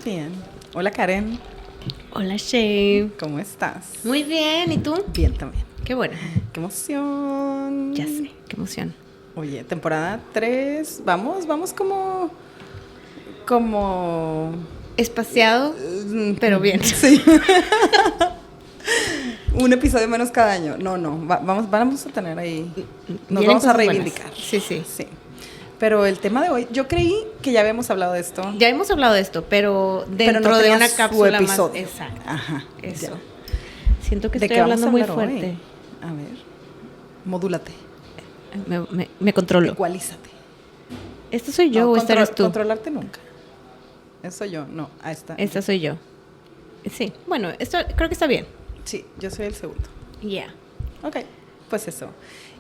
Bien. Hola Karen, Hola, Shay. ¿cómo estás? Muy bien, ¿y tú? Bien también. Qué bueno. ¡Qué emoción! Ya sé, qué emoción. Oye, temporada 3, vamos como... Espaciado, pero bien. Sí. Un episodio menos cada año. No, vamos a tener ahí... Nos Vienen vamos a cosas reivindicar. buenas. Sí, sí. Sí. Pero el tema de hoy, yo creí que ya habíamos hablado de esto. Ya hemos hablado de esto, pero Pero dentro no de tenía una su cápsula episodio. más. Exacto. Ajá. Eso. Ya. Siento que ¿De estoy qué vamos a hablando muy hablar fuerte. hoy? A ver. Modúlate. Me controlo. Ecualízate. ¿ Esto soy yo No, o esta eres tú? Controlarte nunca. Eso yo, no. Ahí está. Esta soy yo. Sí, bueno, esto creo que está bien. Sí, yo soy el segundo. Ya. Ok, pues eso.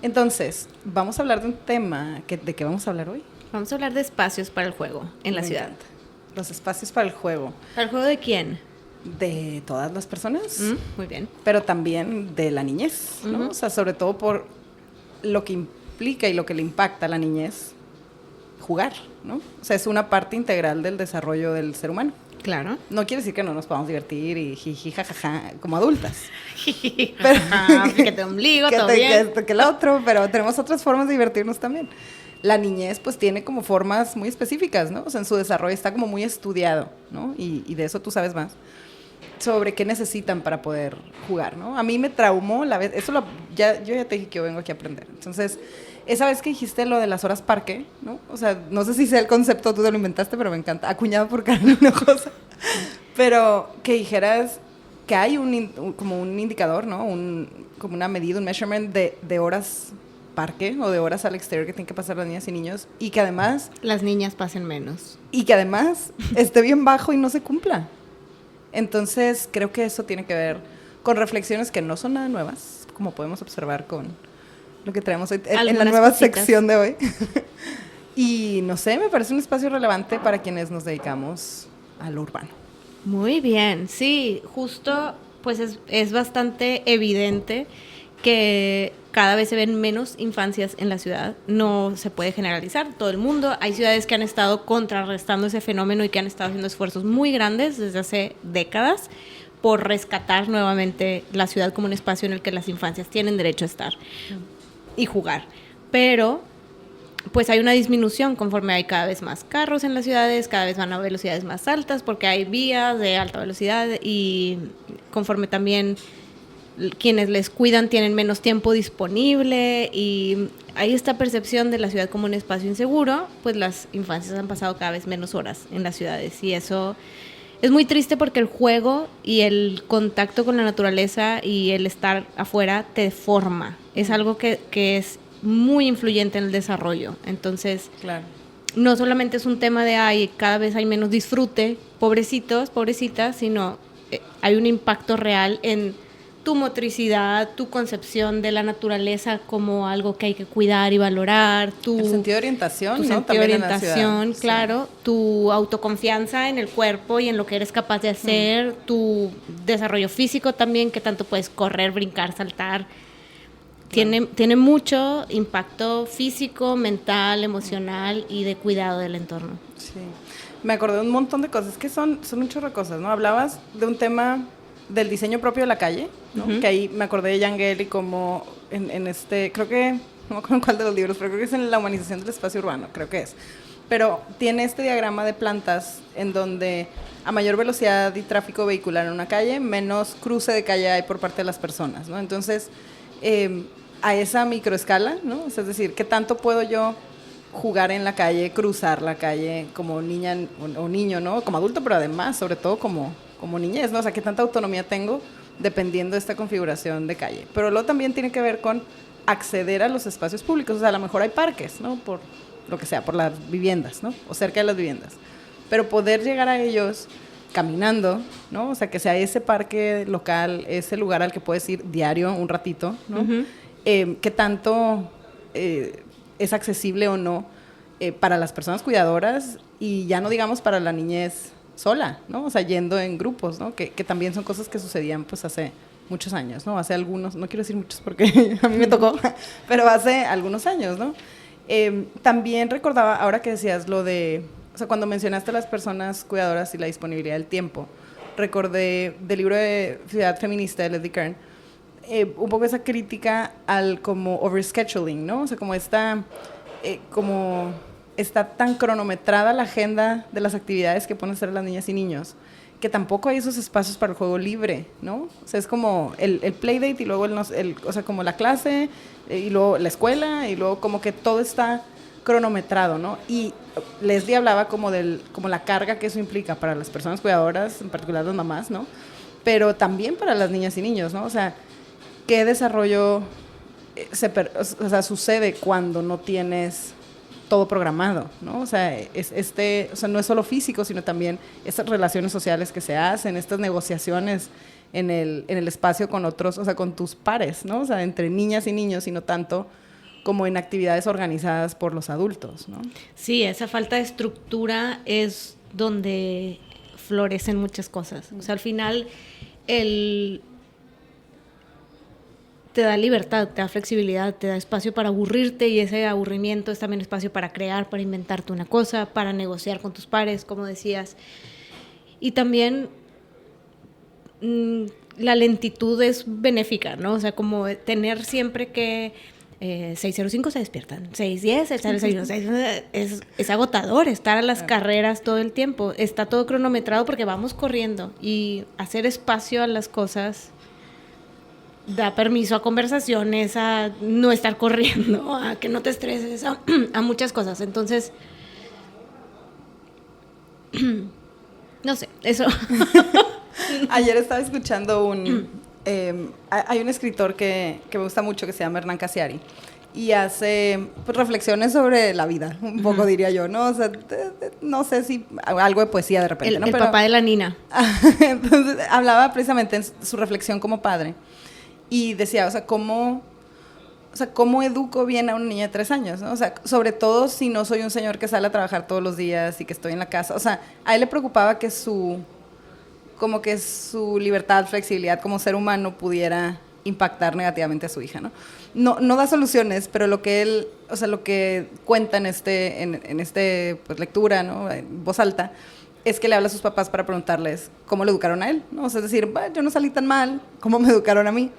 Entonces, vamos a hablar de un tema. ¿De qué vamos a hablar hoy? Vamos a hablar de espacios para el juego en la Me ciudad. encanta. Los espacios para el juego. ¿Para el juego de quién? De todas las personas, Muy bien. pero también de la niñez, ¿no? Ujú. O sea, sobre todo por lo que implica y lo que le impacta a la niñez jugar, ¿no? O sea, es una parte integral del desarrollo del ser humano. Claro. No quiere decir que no nos podamos divertir y jiji, jajaja, como adultas. Que te ombligo, que todo te- bien. que esto, que lo otro, pero tenemos otras formas de divertirnos también. La niñez pues tiene como formas muy específicas, ¿no? O sea, en su desarrollo está como muy estudiado, ¿no? Y de eso tú sabes más, sobre qué necesitan para poder jugar, ¿no? A mí me traumó la vez, yo ya te dije que yo vengo aquí a aprender. Entonces, esa vez que dijiste lo de las horas parque, ¿no? O sea, no sé si sea el concepto, tú te lo inventaste, pero me encanta, acuñado por Karen Hinojosa. Pero que dijeras que hay como un indicador, ¿no? Como una medida, un measurement de horas parque o de horas al exterior que tienen que pasar las niñas y niños y que además Las niñas pasen menos. esté bien bajo y no se cumpla. Entonces, creo que eso tiene que ver con reflexiones que no son nada nuevas, como podemos observar con lo que traemos hoy en la Algunas nueva cositas. sección de hoy. Y no sé, me parece un espacio relevante para quienes nos dedicamos a lo urbano. Muy bien, sí, justo pues es bastante evidente que cada vez se ven menos infancias en la ciudad. No se puede generalizar todo el mundo. Hay ciudades que han estado contrarrestando ese fenómeno y que han estado haciendo esfuerzos muy grandes desde hace décadas por rescatar nuevamente la ciudad como un espacio en el que las infancias tienen derecho a estar y jugar. Pero pues hay una disminución conforme hay cada vez más carros en las ciudades, cada vez van a velocidades más altas porque hay vías de alta velocidad y conforme también quienes les cuidan tienen menos tiempo disponible y hay esta percepción de la ciudad como un espacio inseguro, pues las infancias han pasado cada vez menos horas en las ciudades y eso es muy triste porque el juego y el contacto con la naturaleza y el estar afuera te forma. Es algo que es muy influyente en el desarrollo. Entonces, Claro. no solamente es un tema de cada vez hay menos disfrute, pobrecitos, pobrecitas, sino hay un impacto real en tu motricidad, tu concepción de la naturaleza como algo que hay que cuidar y valorar, El sentido de orientación, tu ¿no? sentido de También en la orientación, ciudad. claro, tu autoconfianza en el cuerpo y en lo que eres capaz de hacer, tu desarrollo físico también, que tanto puedes correr, brincar, saltar. Tiene mucho impacto físico, mental, emocional y de cuidado del entorno. Sí. Me acordé de un montón de cosas, que son un chorro de cosas, ¿no? Hablabas de un tema del diseño propio de la calle, ¿no? Que ahí me acordé de Yangel y como en este, creo que, no me acuerdo en cuál de los libros, pero creo que es en La humanización del espacio urbano, creo que es. Pero tiene este diagrama de plantas en donde a mayor velocidad y tráfico vehicular en una calle, menos cruce de calle hay por parte de las personas, ¿no? Entonces, a esa microescala, ¿no? O sea, es decir, ¿qué tanto puedo yo jugar en la calle, cruzar la calle como niña o niño, ¿no? Como adulto, pero además, sobre todo como niñez, ¿no? O sea, ¿qué tanta autonomía tengo dependiendo de esta configuración de calle? Pero luego también tiene que ver con acceder a los espacios públicos. O sea, a lo mejor hay parques, ¿no? Por lo que sea, por las viviendas, ¿no? O cerca de las viviendas. Pero poder llegar a ellos caminando, ¿no? O sea, que sea ese parque local, ese lugar al que puedes ir diario un ratito, ¿no? Uh-huh. ¿Qué tanto es accesible o no para las personas cuidadoras y ya no digamos para la niñez sola, ¿no? O sea, yendo en grupos, ¿no? Que también son cosas que sucedían pues hace muchos años, ¿no? Hace algunos, no quiero decir muchos porque a mí me tocó, pero hace algunos años, ¿no? También recordaba, ahora que decías lo de o sea, cuando mencionaste a las personas cuidadoras y la disponibilidad del tiempo, recordé del libro de Ciudad Feminista de Leslie Kern, un poco esa crítica al como overscheduling, ¿no? O sea, como como está tan cronometrada la agenda de las actividades que pueden hacer las niñas y niños, que tampoco hay esos espacios para el juego libre, ¿no? O sea, es como el playdate y luego o sea, como la clase y luego la escuela y luego como que todo está cronometrado, ¿no? Y Leslie hablaba como la carga que eso implica para las personas cuidadoras, en particular las mamás, ¿no? Pero también para las niñas y niños, ¿no? O sea, ¿qué desarrollo sucede cuando no tienes todo programado, ¿no? O sea, o sea, no es solo físico, sino también estas relaciones sociales que se hacen, estas negociaciones en el espacio con otros, o sea, con tus pares, ¿no? O sea, entre niñas y niños, y no tanto como en actividades organizadas por los adultos, ¿no? Sí, esa falta de estructura es donde florecen muchas cosas. O sea, al final te da libertad, te da flexibilidad, te da espacio para aburrirte, y ese aburrimiento es también espacio para crear, para inventarte una cosa, para negociar con tus pares, como decías. Y también la lentitud es benéfica, ¿no? O sea, como tener siempre que 6:05 se despiertan, 6:10 el desayuno, es agotador estar a las carreras todo el tiempo. Está todo cronometrado porque vamos corriendo, y hacer espacio a las cosas da permiso a conversaciones, a no estar corriendo, a que no te estreses, a muchas cosas. Entonces, no sé, eso. Ayer estaba escuchando hay un escritor que me gusta mucho que se llama Hernán Casiari, y hace pues, reflexiones sobre la vida, un poco diría yo, ¿no? O sea, no sé si algo de poesía de repente, ¿no? El papá de la Nina. Entonces, hablaba precisamente en su reflexión como padre, y decía, o sea, ¿cómo educo bien a una niña de 3 años, ¿no? O sea, sobre todo si no soy un señor que sale a trabajar todos los días y que estoy en la casa. O sea, a él le preocupaba que su libertad, flexibilidad como ser humano pudiera impactar negativamente a su hija, ¿no? No da soluciones, pero lo que cuenta en pues, lectura, ¿no? En voz alta, es que le habla a sus papás para preguntarles cómo le educaron a él, ¿no? O sea, es decir, yo no salí tan mal, ¿cómo me educaron a mí?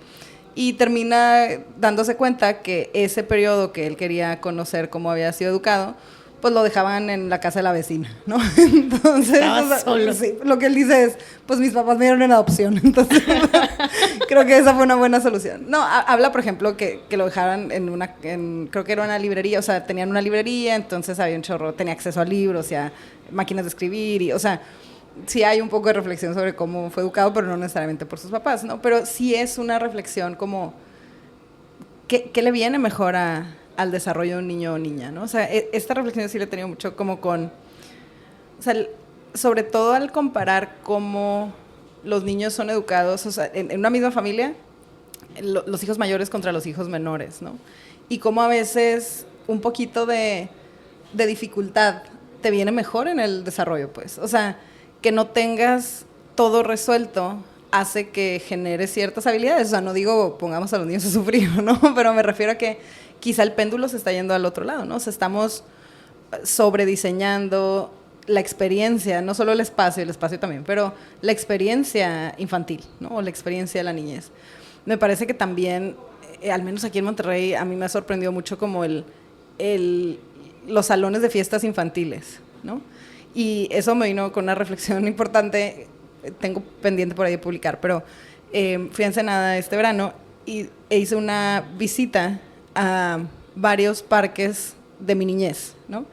Y termina dándose cuenta que ese periodo que él quería conocer cómo había sido educado, pues lo dejaban en la casa de la vecina, ¿no? Entonces, solo. Sí, lo que él dice es, pues mis papás me dieron en adopción, entonces creo que esa fue una buena solución. No, habla, por ejemplo, que lo dejaran creo que era una librería, o sea, tenían una librería, entonces había un chorro, tenía acceso a libros y a máquinas de escribir, y, o sea, sí hay un poco de reflexión sobre cómo fue educado, pero no necesariamente por sus papás, ¿no? Pero sí es una reflexión como, ¿qué le viene mejor al desarrollo de un niño o niña, ¿no? O sea, esta reflexión sí la he tenido mucho como o sea, sobre todo al comparar cómo los niños son educados, o sea, en una misma familia, los hijos mayores contra los hijos menores, ¿no? Y cómo a veces un poquito de dificultad te viene mejor en el desarrollo, pues. O sea, que no tengas todo resuelto hace que genere ciertas habilidades. O sea, no digo pongamos a los niños a sufrir, ¿no? Pero me refiero a que quizá el péndulo se está yendo al otro lado, ¿no? O sea, estamos sobrediseñando la experiencia, no solo el espacio también, pero la experiencia infantil, ¿no? O la experiencia de la niñez. Me parece que también, al menos aquí en Monterrey, a mí me ha sorprendido mucho como los salones de fiestas infantiles, ¿no? Y eso me vino con una reflexión importante, tengo pendiente por ahí de publicar, pero fui a Ensenada este verano e hice una visita a varios parques de mi niñez, ¿no?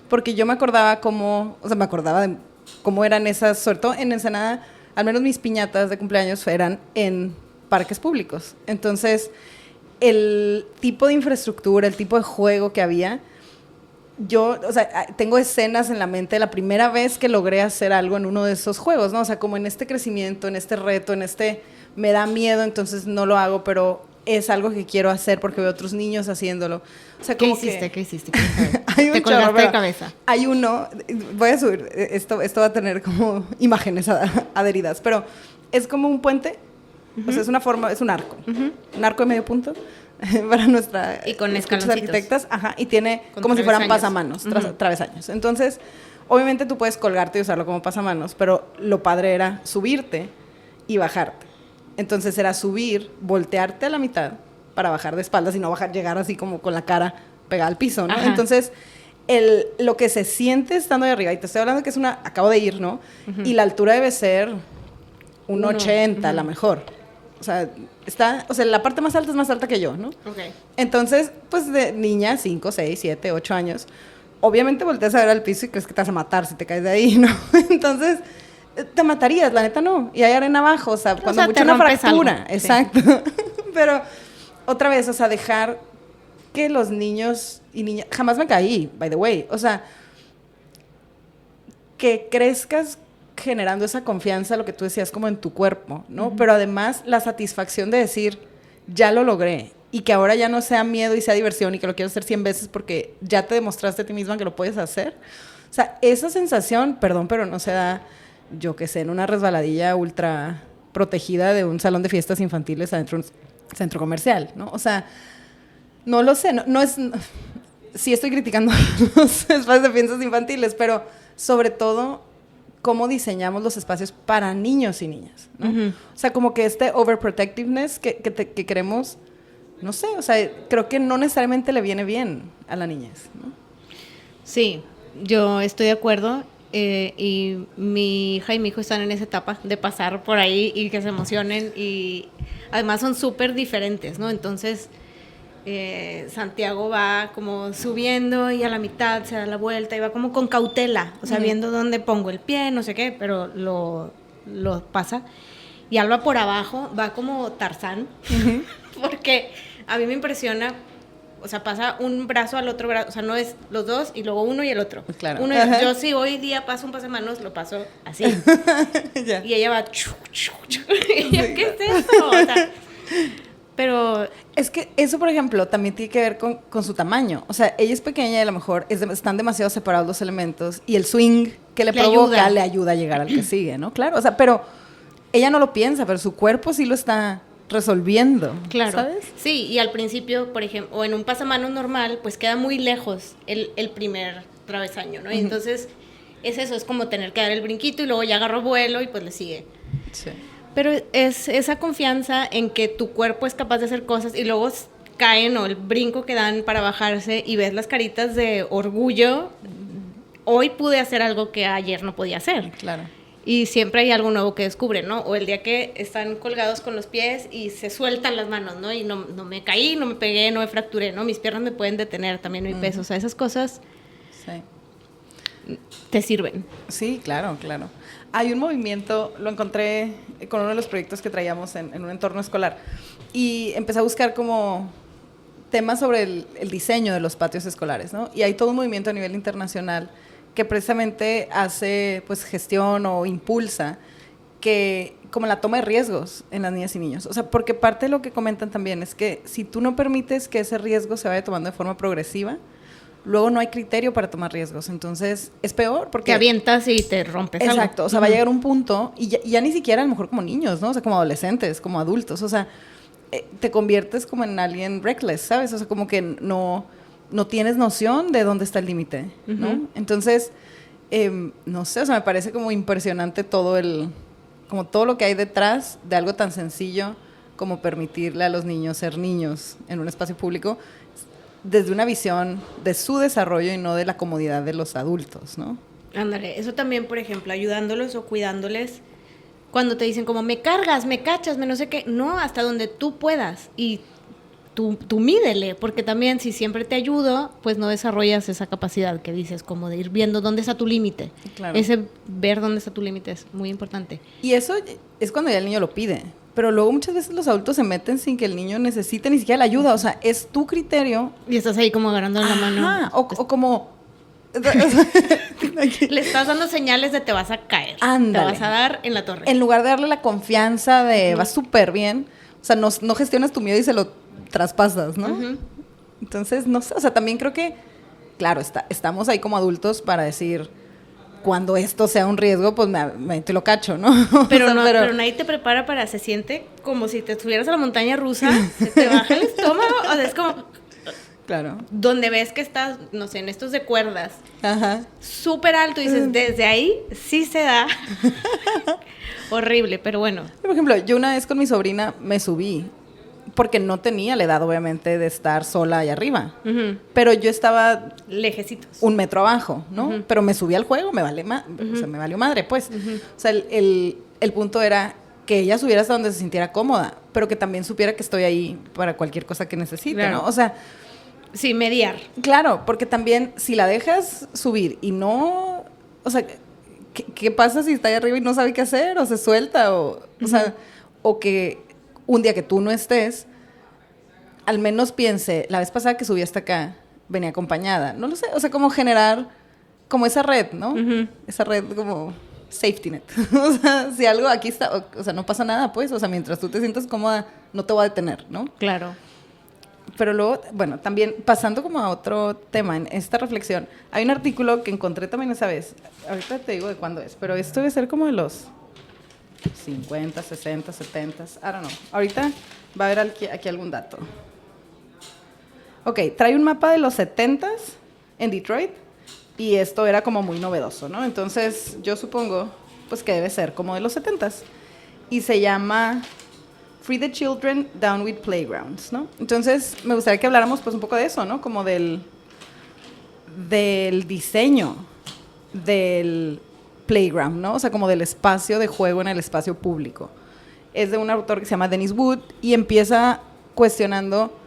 Porque yo me acordaba de cómo eran esas, sobre todo en Ensenada, al menos mis piñatas de cumpleaños eran en parques públicos. Entonces, el tipo de infraestructura, el tipo de juego que había, o sea, tengo escenas en la mente de la primera vez que logré hacer algo en uno de esos juegos, ¿no? O sea, como en este crecimiento, en este reto, me da miedo, entonces no lo hago, pero es algo que quiero hacer porque veo otros niños haciéndolo. O sea, ¿Qué hiciste? Te colgaste de cabeza. Hay uno, voy a subir, esto va a tener como imágenes adheridas, pero es como un puente, o sea, es un arco, un arco de medio punto, para y con escaloncitos. arquitectas, y tiene como si fueran pasamanos, travesaños. Entonces, Obviamente tú puedes colgarte y usarlo como pasamanos, pero lo padre era subirte y bajarte. Entonces era subir, voltearte a la mitad para bajar de espaldas y no llegar así como con la cara pegada al piso, ¿no? Ajá. Entonces, lo que se siente estando de arriba, y te estoy hablando que es acabo de ir, ¿no? Y la altura debe ser 1.80 a la mejor. O sea, la parte más alta es más alta que yo, ¿no? Okay. Entonces, pues de niña, 5, 6, 7, 8 años, obviamente volteas a ver al piso y crees que te vas a matar si te caes de ahí, ¿no? Entonces, te matarías, la neta no. Y hay arena abajo, o sea, cuando mucho una fractura. Algo. Exacto. Sí. Pero, otra vez, o sea, dejar que los niños y niñas... Jamás me caí, by the way. O sea, que crezcas generando esa confianza, lo que tú decías, como en tu cuerpo, ¿no? Uh-huh. Pero además, la satisfacción de decir, ya lo logré. Y que ahora ya no sea miedo y sea diversión y que lo quiero hacer 100 veces porque ya te demostraste a ti misma que lo puedes hacer. O sea, esa sensación, perdón, pero no se da, yo qué sé, en una resbaladilla ultra protegida de un salón de fiestas infantiles adentro de un centro comercial, ¿no? O sea, no lo sé, no es... Sí estoy criticando los espacios de fiestas infantiles, pero sobre todo cómo diseñamos los espacios para niños y niñas, ¿no? Uh-huh. O sea, como que overprotectiveness que queremos... No sé, o sea, creo que no necesariamente le viene bien a la niñez, ¿no? Sí, yo estoy de acuerdo y mi hija y mi hijo están en esa etapa de pasar por ahí y que se emocionen y además son súper diferentes, ¿no? Entonces, Santiago va como subiendo y a la mitad se da la vuelta y va como con cautela, o sea, viendo dónde pongo el pie, no sé qué, pero lo pasa. Y Alba por abajo va como Tarzán, porque a mí me impresiona, o sea, pasa un brazo al otro brazo, o sea, no es los dos y luego uno y el otro. Claro. Yo sí hoy día paso un pasamanos, lo paso así. Y ella va... Y yo, ¿qué es eso? O sea, pero... Es que eso, por ejemplo, también tiene que ver con su tamaño. O sea, ella es pequeña y a lo mejor están demasiado separados los elementos y el swing que le provoca le ayuda a llegar al que sigue, ¿no? Claro, o sea, pero ella no lo piensa, pero su cuerpo sí lo está resolviendo, claro, ¿sabes? Sí, y al principio, por ejemplo, o en un pasamanos normal, pues queda muy lejos el primer travesaño, ¿no? Y entonces es eso, es como tener que dar el brinquito y luego ya agarró vuelo y pues le sigue. Sí. Pero es esa confianza en que tu cuerpo es capaz de hacer cosas y luego caen o el brinco que dan para bajarse y ves las caritas de orgullo. Hoy pude hacer algo que ayer no podía hacer. Claro. Y siempre hay algo nuevo que descubren, ¿no? O el día que están colgados con los pies y se sueltan las manos, ¿no? Y no me caí, no me pegué, no me fracturé, ¿no? Mis piernas me pueden detener, también mi peso. O sea, esas cosas te sirven. Sí, claro, claro. Hay un movimiento, lo encontré con uno de los proyectos que traíamos en un entorno escolar y empecé a buscar como temas sobre el diseño de los patios escolares, ¿no? Y hay todo un movimiento a nivel internacional que precisamente hace pues gestión o impulsa que como la toma de riesgos en las niñas y niños. O sea, porque parte de lo que comentan también es que si tú no permites que ese riesgo se vaya tomando de forma progresiva, luego no hay criterio para tomar riesgos. Entonces, es peor porque... Te avientas y te rompes algo. Exacto. O sea, va a llegar un punto, y ya ni siquiera a lo mejor como niños, ¿no? O sea, como adolescentes, como adultos. O sea, te conviertes como en alguien reckless, ¿sabes? O sea, como que no tienes noción de dónde está el límite, ¿no? Entonces, no sé, o sea, me parece como impresionante como todo lo que hay detrás de algo tan sencillo como permitirle a los niños ser niños en un espacio público desde una visión de su desarrollo y no de la comodidad de los adultos, ¿no? Ándale, eso también, por ejemplo, ayudándolos o cuidándoles cuando te dicen como, me cargas, me cachas, me no sé qué, no, hasta donde tú puedas y tú mídele, porque también si siempre te ayudo, pues no desarrollas esa capacidad que dices, como de ir viendo dónde está tu límite. Claro. Ese ver dónde está tu límite es muy importante. Y eso es cuando ya el niño lo pide, pero luego muchas veces los adultos se meten sin que el niño necesite ni siquiera la ayuda, o sea, es tu criterio. Y estás ahí como agarrando la mano. O como... Le estás dando señales de te vas a caer. Ándale. Te vas a dar en la torre. En lugar de darle la confianza de vas súper bien, o sea, no gestionas tu miedo y se lo traspasas, ¿no? Entonces, no sé, o sea, también creo que, claro, estamos ahí como adultos para decir, cuando esto sea un riesgo, pues te lo cacho, ¿no? Pero, pero nadie te prepara para, se siente como si te estuvieras a la montaña rusa, se te baja el estómago, o sea, es como... Claro. donde ves que estás, no sé, en estos de cuerdas, Ajá. súper alto, y dices, desde ahí sí se da. Horrible, pero bueno. Por ejemplo, yo una vez con mi sobrina me subí, porque no tenía la edad, obviamente, de estar sola ahí arriba. Uh-huh. Pero yo estaba Lejecitos. 1 metro abajo, ¿no? Uh-huh. Pero me subí al juego, Uh-huh. o sea, me valió madre, pues. Uh-huh. O sea, el punto era que ella subiera hasta donde se sintiera cómoda, pero que también supiera que estoy ahí para cualquier cosa que necesite, Claro. ¿no? O sea, sí, mediar. claro, porque también si la dejas subir y no, o sea, ¿qué pasa si está ahí arriba y no sabe qué hacer? O se suelta, o sea, o que un día que tú no estés, al menos piense, la vez pasada que subí hasta acá, venía acompañada. No lo sé, o sea, como generar como esa red, ¿no? Uh-huh. Esa red como safety net. O sea, si algo aquí está, o sea, no pasa nada, pues, o sea, mientras tú te sientas cómoda, no te va a detener, ¿no? Claro. Pero luego, bueno, también pasando como a otro tema en esta reflexión, hay un artículo que encontré también esa vez, ahorita te digo de cuándo es, pero esto debe ser como de los 50, 60, 70, I don't know. Ahorita va a haber aquí algún dato. Ok, trae un mapa de los 70s en Detroit y esto era como muy novedoso, ¿no? Entonces yo supongo pues que debe ser como de los 70s y se llama Free the Children Down with Playgrounds, ¿no? Entonces me gustaría que habláramos pues un poco de eso, ¿no? Como del diseño del playground, ¿no? O sea, como del espacio de juego en el espacio público. Es de un autor que se llama Dennis Wood y empieza cuestionando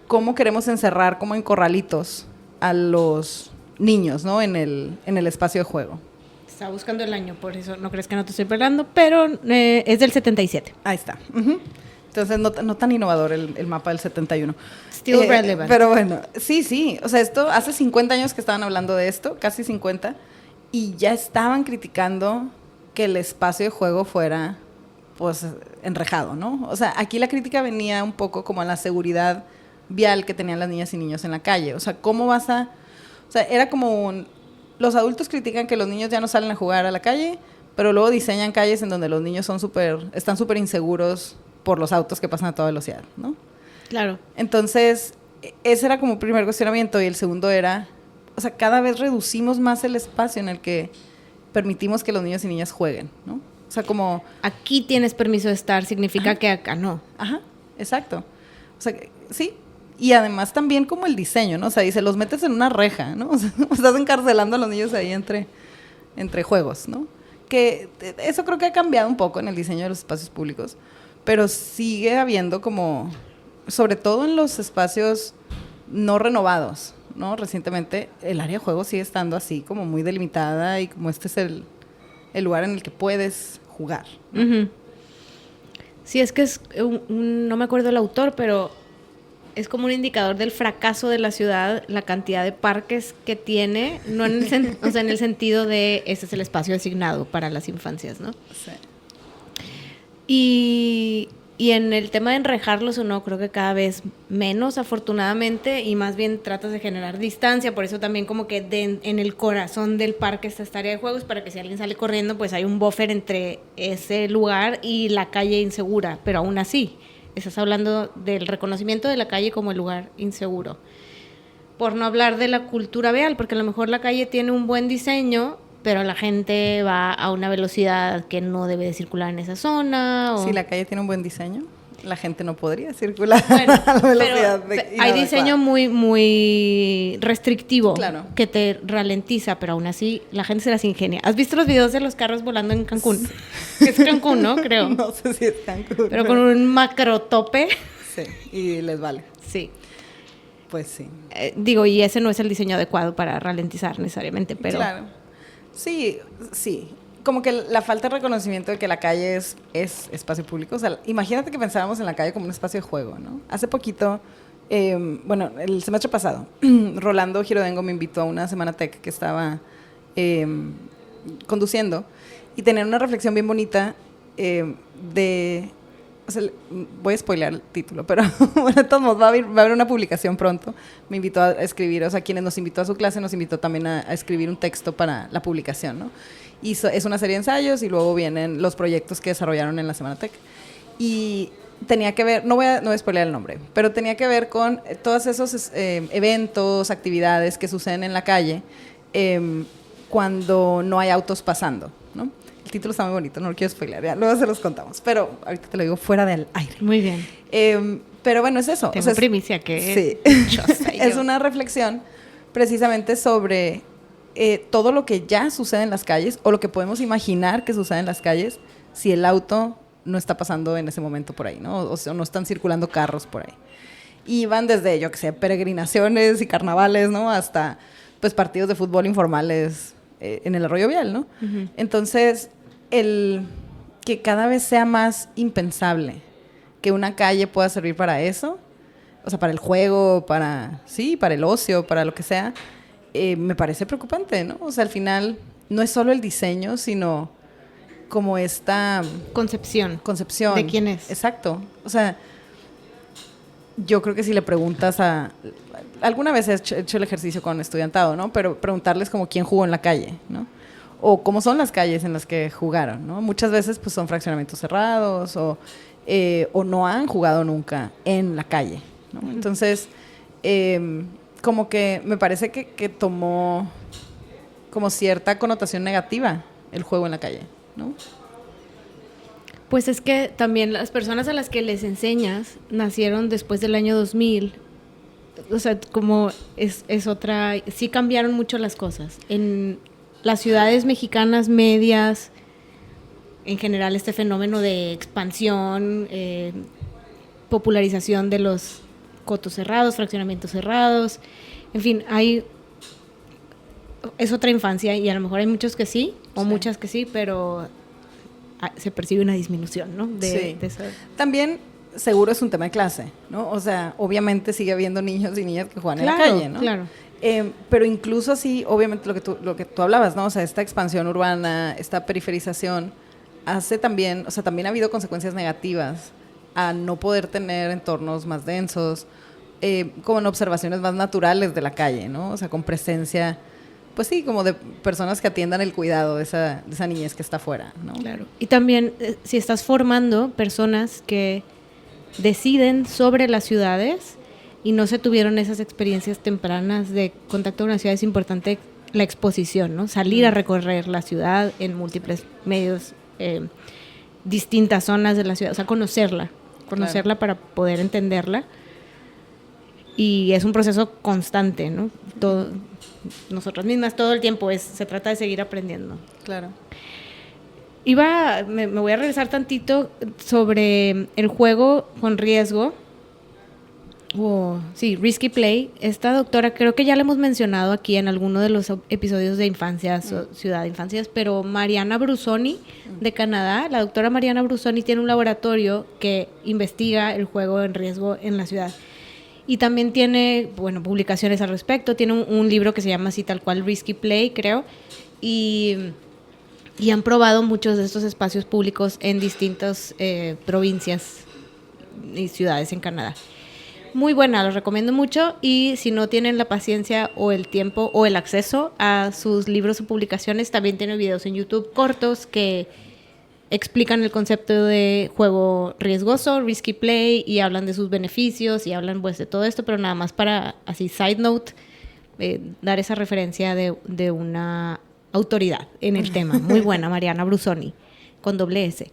cómo queremos encerrar como en corralitos a los niños, ¿no? En el espacio de juego. Estaba buscando el año, por eso no crees que no te estoy peleando, pero es del 77. Ahí está. Uh-huh. Entonces, no tan innovador el mapa del 71. Still relevant. Pero bueno, sí. O sea, esto hace 50 años que estaban hablando de esto, casi 50, y ya estaban criticando que el espacio de juego fuera, pues, enrejado, ¿no? O sea, aquí la crítica venía un poco como a la seguridad vial que tenían las niñas y niños en la calle. O sea, ¿cómo vas a...? O sea, era como los adultos critican que los niños ya no salen a jugar a la calle, pero luego diseñan calles en donde los niños están súper inseguros por los autos que pasan a toda velocidad, ¿no? Claro. Entonces, ese era como el primer cuestionamiento, y el segundo era, o sea, cada vez reducimos más el espacio en el que permitimos que los niños y niñas jueguen, ¿no? O sea, como... Aquí tienes permiso de estar, significa que acá no. Ajá, exacto. O sea, sí. Y además también como el diseño, ¿no? O sea, dice, los metes en una reja, ¿no? O sea, estás encarcelando a los niños ahí entre juegos, ¿no? Que eso creo que ha cambiado un poco en el diseño de los espacios públicos, pero sigue habiendo como, sobre todo en los espacios no renovados, ¿no? Recientemente el área de juego sigue estando así como muy delimitada y como este es el lugar en el que puedes jugar, ¿no? Uh-huh. Sí, es que es no me acuerdo el autor, pero es como un indicador del fracaso de la ciudad, la cantidad de parques que tiene, no en el o sea, en el sentido de ese es el espacio asignado para las infancias, ¿no? Sí. Y en el tema de enrejarlos o no, creo que cada vez menos, afortunadamente, y más bien tratas de generar distancia, por eso también como que en el corazón del parque está esta área de juegos, para que si alguien sale corriendo, pues hay un buffer entre ese lugar y la calle insegura, pero aún así, estás hablando del reconocimiento de la calle como el lugar inseguro. Por no hablar de la cultura vial, porque a lo mejor la calle tiene un buen diseño, pero la gente va a una velocidad que no debe de circular en esa zona. Si la calle tiene un buen diseño, la gente no podría circular a la velocidad hay diseño muy, muy restrictivo, claro, que te ralentiza, pero aún así la gente se las ingenia. ¿Has visto los videos de los carros volando en Cancún? Sí. Es Cancún, ¿no? Creo. No sé si es Cancún. Pero con un macro tope. Sí, y les vale. Sí. Pues sí. Digo, y ese no es el diseño adecuado para ralentizar necesariamente, pero... Claro. Sí. Como que la falta de reconocimiento de que la calle es espacio público. O sea, imagínate que pensábamos en la calle como un espacio de juego, ¿no? Hace poquito, bueno, el semestre pasado, Rolando Girodengo me invitó a una Semana Tech que estaba conduciendo y tenían una reflexión bien bonita o sea, voy a spoilear el título, pero bueno, de todos modos va a haber una publicación pronto. Me invitó a escribir, o sea, quienes nos invitó a su clase nos invitó también a escribir un texto para la publicación, ¿no? Y es una serie de ensayos y luego vienen los proyectos que desarrollaron en la Semana Tech. Y tenía que ver, no voy a spoilear el nombre, pero tenía que ver con todos esos eventos, actividades que suceden en la calle cuando no hay autos pasando, ¿no? El título está muy bonito, no lo quiero spoilear, ya, luego se los contamos, pero ahorita te lo digo fuera del aire. Muy bien. Pero bueno, es eso. Tengo primicia que sí. Es una reflexión precisamente sobre todo lo que ya sucede en las calles o lo que podemos imaginar que sucede en las calles si el auto no está pasando en ese momento por ahí, ¿no? O sea, no están circulando carros por ahí. Y van desde, yo que sé, peregrinaciones y carnavales, ¿no? Hasta, pues, partidos de fútbol informales en el Arroyo Vial, ¿no? Uh-huh. Entonces, el que cada vez sea más impensable que una calle pueda servir para eso, o sea, para el juego, para el ocio, para lo que sea, me parece preocupante, ¿no? O sea, al final, no es solo el diseño, sino como esta concepción. ¿De quién es? Exacto. O sea, yo creo que si le preguntas alguna vez he hecho el ejercicio con estudiantado, ¿no? Pero preguntarles como quién jugó en la calle, ¿no? O cómo son las calles en las que jugaron, ¿no? Muchas veces pues son fraccionamientos cerrados o no han jugado nunca en la calle, ¿no? Entonces, como que me parece que tomó como cierta connotación negativa el juego en la calle, ¿no? Pues es que también las personas a las que les enseñas nacieron después del año 2000. O sea, como es otra... Sí cambiaron mucho las cosas. En las ciudades mexicanas medias, en general este fenómeno de expansión, popularización de los cotos cerrados, fraccionamientos cerrados, en fin, es otra infancia y a lo mejor hay muchos que sí, o muchas que sí, pero se percibe una disminución, ¿no? De eso. También seguro es un tema de clase, ¿no? O sea, obviamente sigue habiendo niños y niñas que juegan en la calle, ¿no? Claro. Pero incluso así, obviamente lo que tú hablabas, ¿no? O sea, esta expansión urbana, esta periferización, hace también, o sea, también ha habido consecuencias negativas a no poder tener entornos más densos, como en observaciones más naturales de la calle, ¿no? O sea, con presencia, pues sí, como de personas que atiendan el cuidado de esa niñez que está afuera, ¿no? Claro. Y también, si estás formando personas que deciden sobre las ciudades y no se tuvieron esas experiencias tempranas de contacto con la ciudad, es importante la exposición, ¿no? Salir a recorrer la ciudad en múltiples medios, distintas zonas de la ciudad, o sea, conocerla claro. Para poder entenderla. Y es un proceso constante, ¿no? Nosotras mismas todo el tiempo se trata de seguir aprendiendo. Claro. Me voy a regresar tantito sobre el juego con riesgo. Risky Play. Esta doctora, creo que ya la hemos mencionado aquí en alguno de los episodios de Infancias o Ciudad de Infancias, pero Mariana Brusoni de Canadá, la doctora Mariana Brusoni tiene un laboratorio que investiga el juego en riesgo en la ciudad. Y también tiene, publicaciones al respecto. Tiene un libro que se llama así tal cual Risky Play, creo. Y han probado muchos de estos espacios públicos en distintas provincias y ciudades en Canadá. Muy buena, los recomiendo mucho. Y si no tienen la paciencia o el tiempo o el acceso a sus libros o publicaciones, también tiene videos en YouTube cortos que explican el concepto de juego riesgoso, risky play, y hablan de sus beneficios y hablan pues de todo esto, pero nada más para, así, side note, dar esa referencia de una autoridad en el tema. Muy buena, Mariana Brusoni, con doble S.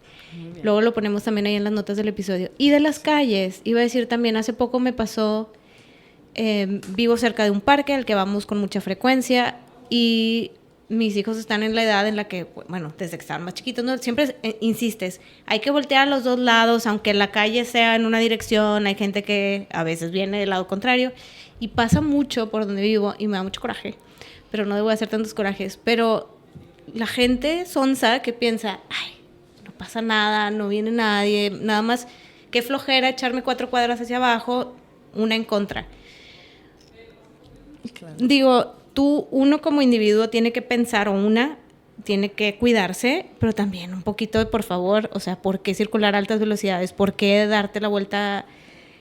Luego lo ponemos también ahí en las notas del episodio. Y de las calles, iba a decir también, hace poco me pasó, vivo cerca de un parque al que vamos con mucha frecuencia y mis hijos están en la edad en la que, desde que estaban más chiquitos, ¿no? Siempre insistes, hay que voltear a los dos lados, aunque la calle sea en una dirección, hay gente que a veces viene del lado contrario, y pasa mucho por donde vivo, y me da mucho coraje, pero no debo hacer tantos corajes, pero la gente sonsa que piensa, ay, no pasa nada, no viene nadie, nada más, qué flojera echarme 4 cuadras hacia abajo, una en contra. Claro. Digo, uno como individuo tiene que pensar, tiene que cuidarse, pero también un poquito, por favor, o sea, ¿por qué circular a altas velocidades? ¿Por qué darte la vuelta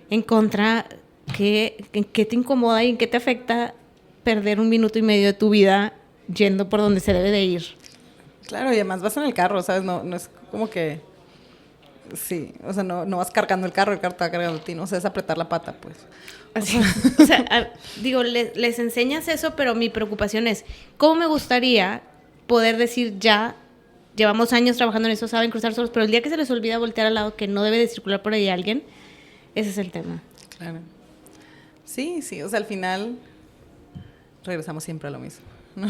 en contra? ¿Qué te incomoda y en qué te afecta perder 1 minuto y medio de tu vida yendo por donde se debe de ir? Claro, y además vas en el carro, ¿sabes? No es como que Sí, o sea, no vas cargando el carro te va cargando a ti, ¿no? O sea, es apretar la pata, pues. Así, o sea, digo, les enseñas eso, pero mi preocupación es, ¿cómo me gustaría poder decir ya, llevamos años trabajando en eso, saben cruzar solos, pero el día que se les olvida voltear al lado que no debe de circular por ahí alguien, ese es el tema. Claro. Sí, o sea, al final regresamos siempre a lo mismo, ¿no?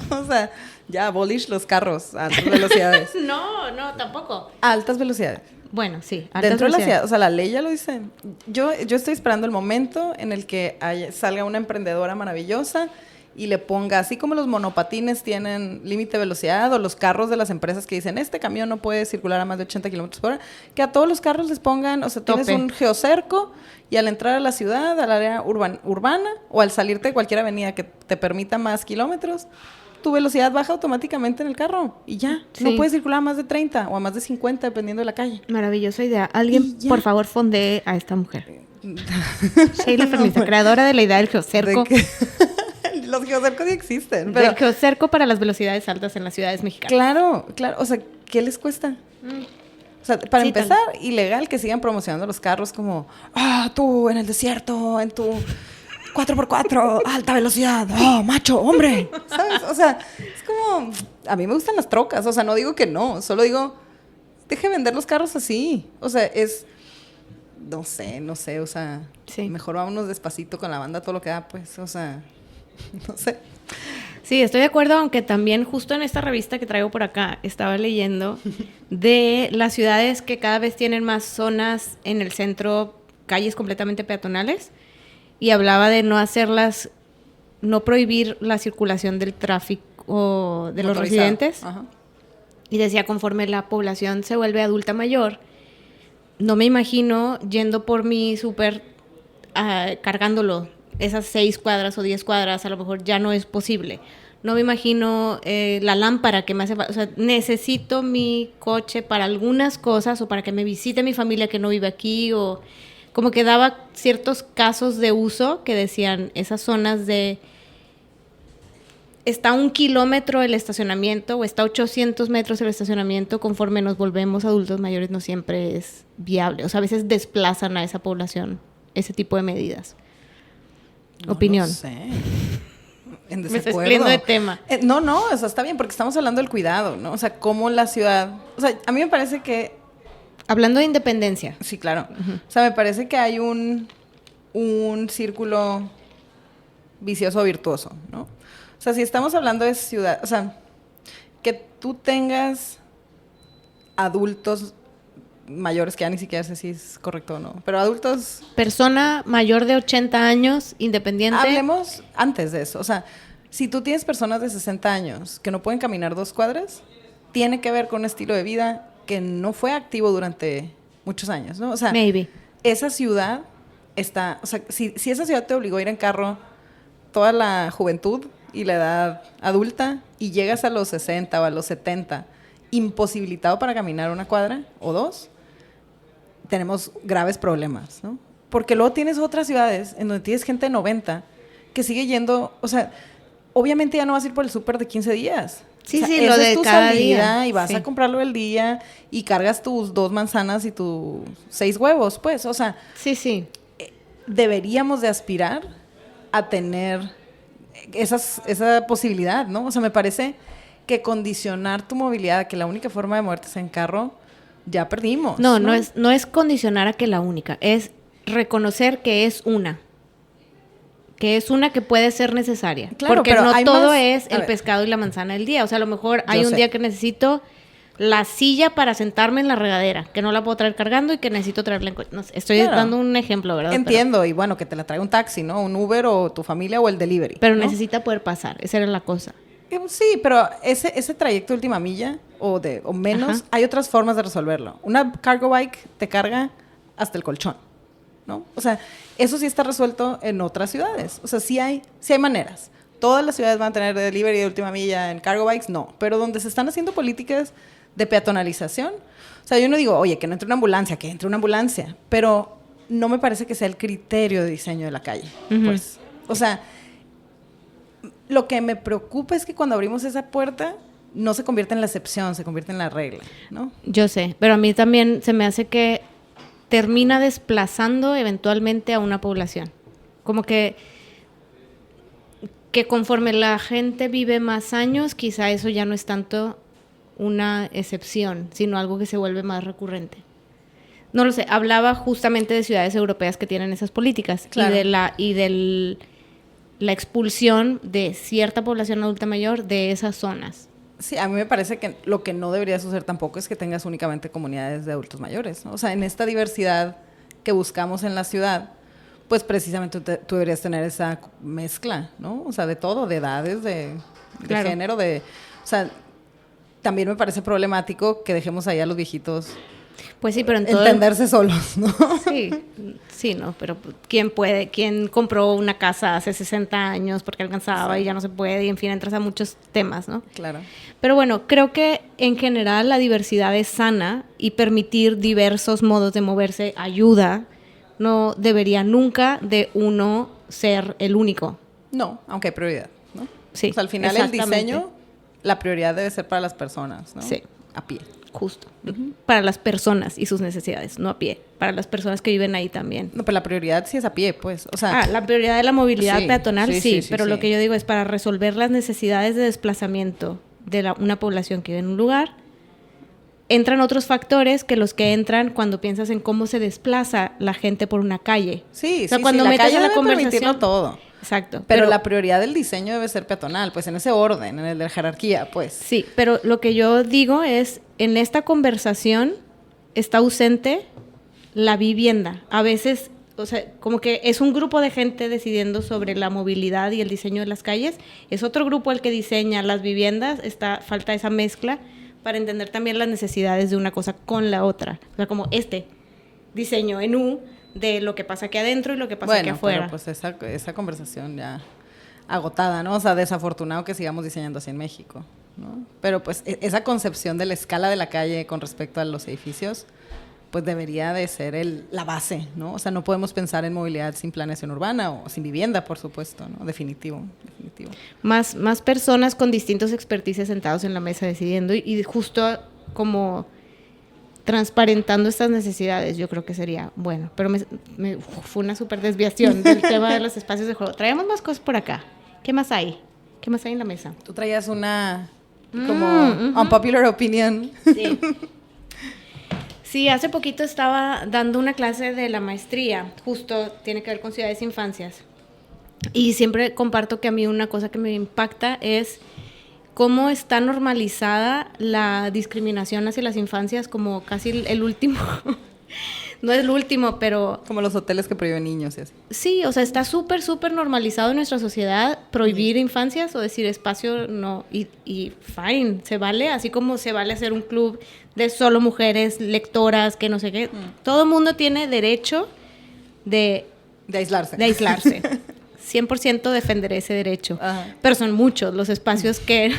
O sea, ya abolish los carros a altas velocidades. No, tampoco. A altas velocidades. Bueno, sí. Dentro de la ciudad, o sea, la ley ya lo dice. Yo estoy esperando el momento en el que salga una emprendedora maravillosa y le ponga, así como los monopatines tienen límite de velocidad o los carros de las empresas que dicen, este camión no puede circular a más de 80 kilómetros por hora, que a todos los carros les pongan, o sea, tienes un geocerco y al entrar a la ciudad, al área urbana o al salirte de cualquier avenida que te permita más kilómetros, tu velocidad baja automáticamente en el carro y ya. Sí. No puedes circular a más de 30 o a más de 50 dependiendo de la calle. Maravillosa idea. Alguien, por favor, fondee a esta mujer. Sheila Fermisa, creadora de la idea del geocerco. Los geocercos sí existen. Pero... Del geocerco para las velocidades altas en las ciudades mexicanas. Claro. O sea, ¿qué les cuesta? O sea, para empezar, ilegal que sigan promocionando los carros como, tú en el desierto, en tu 4x4, alta velocidad, macho, hombre, ¿sabes? O sea, es como, a mí me gustan las trocas, o sea, no digo que no, solo digo, deje vender los carros así, o sea, no sé, o sea, mejor vámonos despacito con la banda, todo lo que da, pues, o sea, no sé. Sí, estoy de acuerdo, aunque también justo en esta revista que traigo por acá, estaba leyendo de las ciudades que cada vez tienen más zonas en el centro, calles completamente peatonales, y hablaba de no prohibir la circulación del tráfico de los residentes. Ajá. Y decía, conforme la población se vuelve adulta mayor, no me imagino yendo por mi súper cargándolo esas 6 cuadras o 10 cuadras, a lo mejor ya no es posible. No me imagino la lámpara que me hace falta. O sea, necesito mi coche para algunas cosas o para que me visite mi familia que no vive aquí o... Como que daba ciertos casos de uso que decían esas zonas de está 1 kilómetro el estacionamiento o está 800 metros el estacionamiento, conforme nos volvemos adultos mayores no siempre es viable. O sea, a veces desplazan a esa población ese tipo de medidas. Opinión. No sé. En desacuerdo. Me estoy saliendo de tema. No, o sea, está bien porque estamos hablando del cuidado, ¿no? O sea, cómo la ciudad... O sea, a mí me parece que... Hablando de independencia. Sí, claro. Uh-huh. O sea, me parece que hay un círculo vicioso o virtuoso, ¿no? O sea, si estamos hablando de ciudad, o sea, que tú tengas adultos mayores, que ya ni siquiera sé si es correcto o no, pero adultos... Persona mayor de 80 años, independiente. Hablemos antes de eso. O sea, si tú tienes personas de 60 años que no pueden caminar 2 cuadras, tiene que ver con un estilo de vida que no fue activo durante muchos años, ¿no? O sea, maybe. Esa ciudad está... O sea, si esa ciudad te obligó a ir en carro toda la juventud y la edad adulta y llegas a los 60 o a los 70 imposibilitado para caminar 1 cuadra o 2, tenemos graves problemas, ¿no? Porque luego tienes otras ciudades en donde tienes gente de 90 que sigue yendo... O sea, obviamente ya no vas a ir por el súper de 15 días. Sí, o sea, lo de es tu cada salida día. Y vas a comprarlo el día y cargas tus 2 manzanas y tus 6 huevos, pues. O sea, sí. Deberíamos de aspirar a tener esa posibilidad, ¿no? O sea, me parece que condicionar tu movilidad a que la única forma de moverte es en carro, ya perdimos. No es condicionar a que la única, es reconocer que es una. Que es una que puede ser necesaria. Claro, porque no todo es el pescado y la manzana del día. O sea, a lo mejor hay un día que necesito la silla para sentarme en la regadera, que no la puedo traer cargando y que necesito traerla en coche. No sé, estoy dando un ejemplo, ¿verdad? Entiendo, y bueno, que te la traiga un taxi, ¿no? Un Uber o tu familia o el delivery. Pero ¿no? necesita poder pasar, esa era la cosa. Sí, pero ese trayecto de última milla o menos, ajá, hay otras formas de resolverlo. Una cargo bike te carga hasta el colchón, ¿no? O sea, eso sí está resuelto en otras ciudades. O sea, sí hay maneras. ¿Todas las ciudades van a tener delivery de última milla en cargo bikes? No. Pero donde se están haciendo políticas de peatonalización, o sea, yo no digo, oye, que no entre una ambulancia, que entre una ambulancia, pero no me parece que sea el criterio de diseño de la calle. Uh-huh. Pues, o sea, lo que me preocupa es que cuando abrimos esa puerta, no se convierte en la excepción, se convierte en la regla, ¿no? Yo sé, pero a mí también se me hace que termina desplazando eventualmente a una población. Como que conforme la gente vive más años, quizá eso ya no es tanto una excepción, sino algo que se vuelve más recurrente. No lo sé, hablaba justamente de ciudades europeas que tienen esas políticas, claro, y de la expulsión de cierta población adulta mayor de esas zonas. Sí, a mí me parece que lo que no debería suceder tampoco es que tengas únicamente comunidades de adultos mayores, ¿no? O sea, en esta diversidad que buscamos en la ciudad, pues precisamente tú deberías tener esa mezcla, ¿no? O sea, de todo, de edades, de claro, género, o sea, también me parece problemático que dejemos ahí a los viejitos pues sí, pero entenderse solos, ¿no? Sí, no, pero ¿quién compró una casa hace 60 años porque alcanzaba y ya no se puede? Y en fin, entras a muchos temas, ¿no? Claro. Pero bueno, creo que en general la diversidad es sana y permitir diversos modos de moverse ayuda. No debería nunca de uno ser el único. No, aunque hay prioridad, ¿no? Sí, o sea, al final el diseño, la prioridad debe ser para las personas, ¿no? Sí. A pie. Justo. Para las personas y sus necesidades, no a pie. Para las personas que viven ahí también. No, pero la prioridad sí es a pie, pues. O sea, la prioridad de la movilidad peatonal, sí, pero sí. Lo que yo digo es para resolver las necesidades de desplazamiento de una población que vive en un lugar, entran otros factores que los que entran cuando piensas en cómo se desplaza la gente por una calle. Sí, o sea, cuando la metes calle en la debe conversación todo. Exacto. Pero la prioridad del diseño debe ser peatonal, pues en ese orden, en el de la jerarquía, pues. Sí, pero lo que yo digo es, en esta conversación está ausente la vivienda. A veces, o sea, como que es un grupo de gente decidiendo sobre la movilidad y el diseño de las calles, es otro grupo el que diseña las viviendas, falta esa mezcla para entender también las necesidades de una cosa con la otra. O sea, como este diseño en U de lo que pasa aquí adentro y lo que pasa aquí afuera. Bueno, pues esa conversación ya agotada, ¿no? O sea, desafortunado que sigamos diseñando así en México, ¿no? Pero pues esa concepción de la escala de la calle con respecto a los edificios, pues debería de ser la base, ¿no? O sea, no podemos pensar en movilidad sin planeación urbana o sin vivienda, por supuesto, ¿no? Definitivo. Más personas con distintos expertices sentados en la mesa decidiendo y justo como transparentando estas necesidades, yo creo que sería bueno. Pero fue una súper desviación del tema de los espacios de juego. Traemos más cosas por acá. ¿Qué más hay? ¿Qué más hay en la mesa? Tú traías una como unpopular opinion. Sí. Sí, hace poquito estaba dando una clase de la maestría, justo tiene que ver con ciudades e infancias. Y siempre comparto que a mí una cosa que me impacta es cómo está normalizada la discriminación hacia las infancias como casi el último, no es el último, pero... Como los hoteles que prohíben niños y así. Sí, o sea, está súper normalizado en nuestra sociedad prohibir infancias o decir espacio no, y fine, se vale, así como se vale hacer un club de solo mujeres lectoras, que no sé qué. Todo el mundo tiene derecho de aislarse. 100% defenderé ese derecho. Ajá. Pero son muchos los espacios que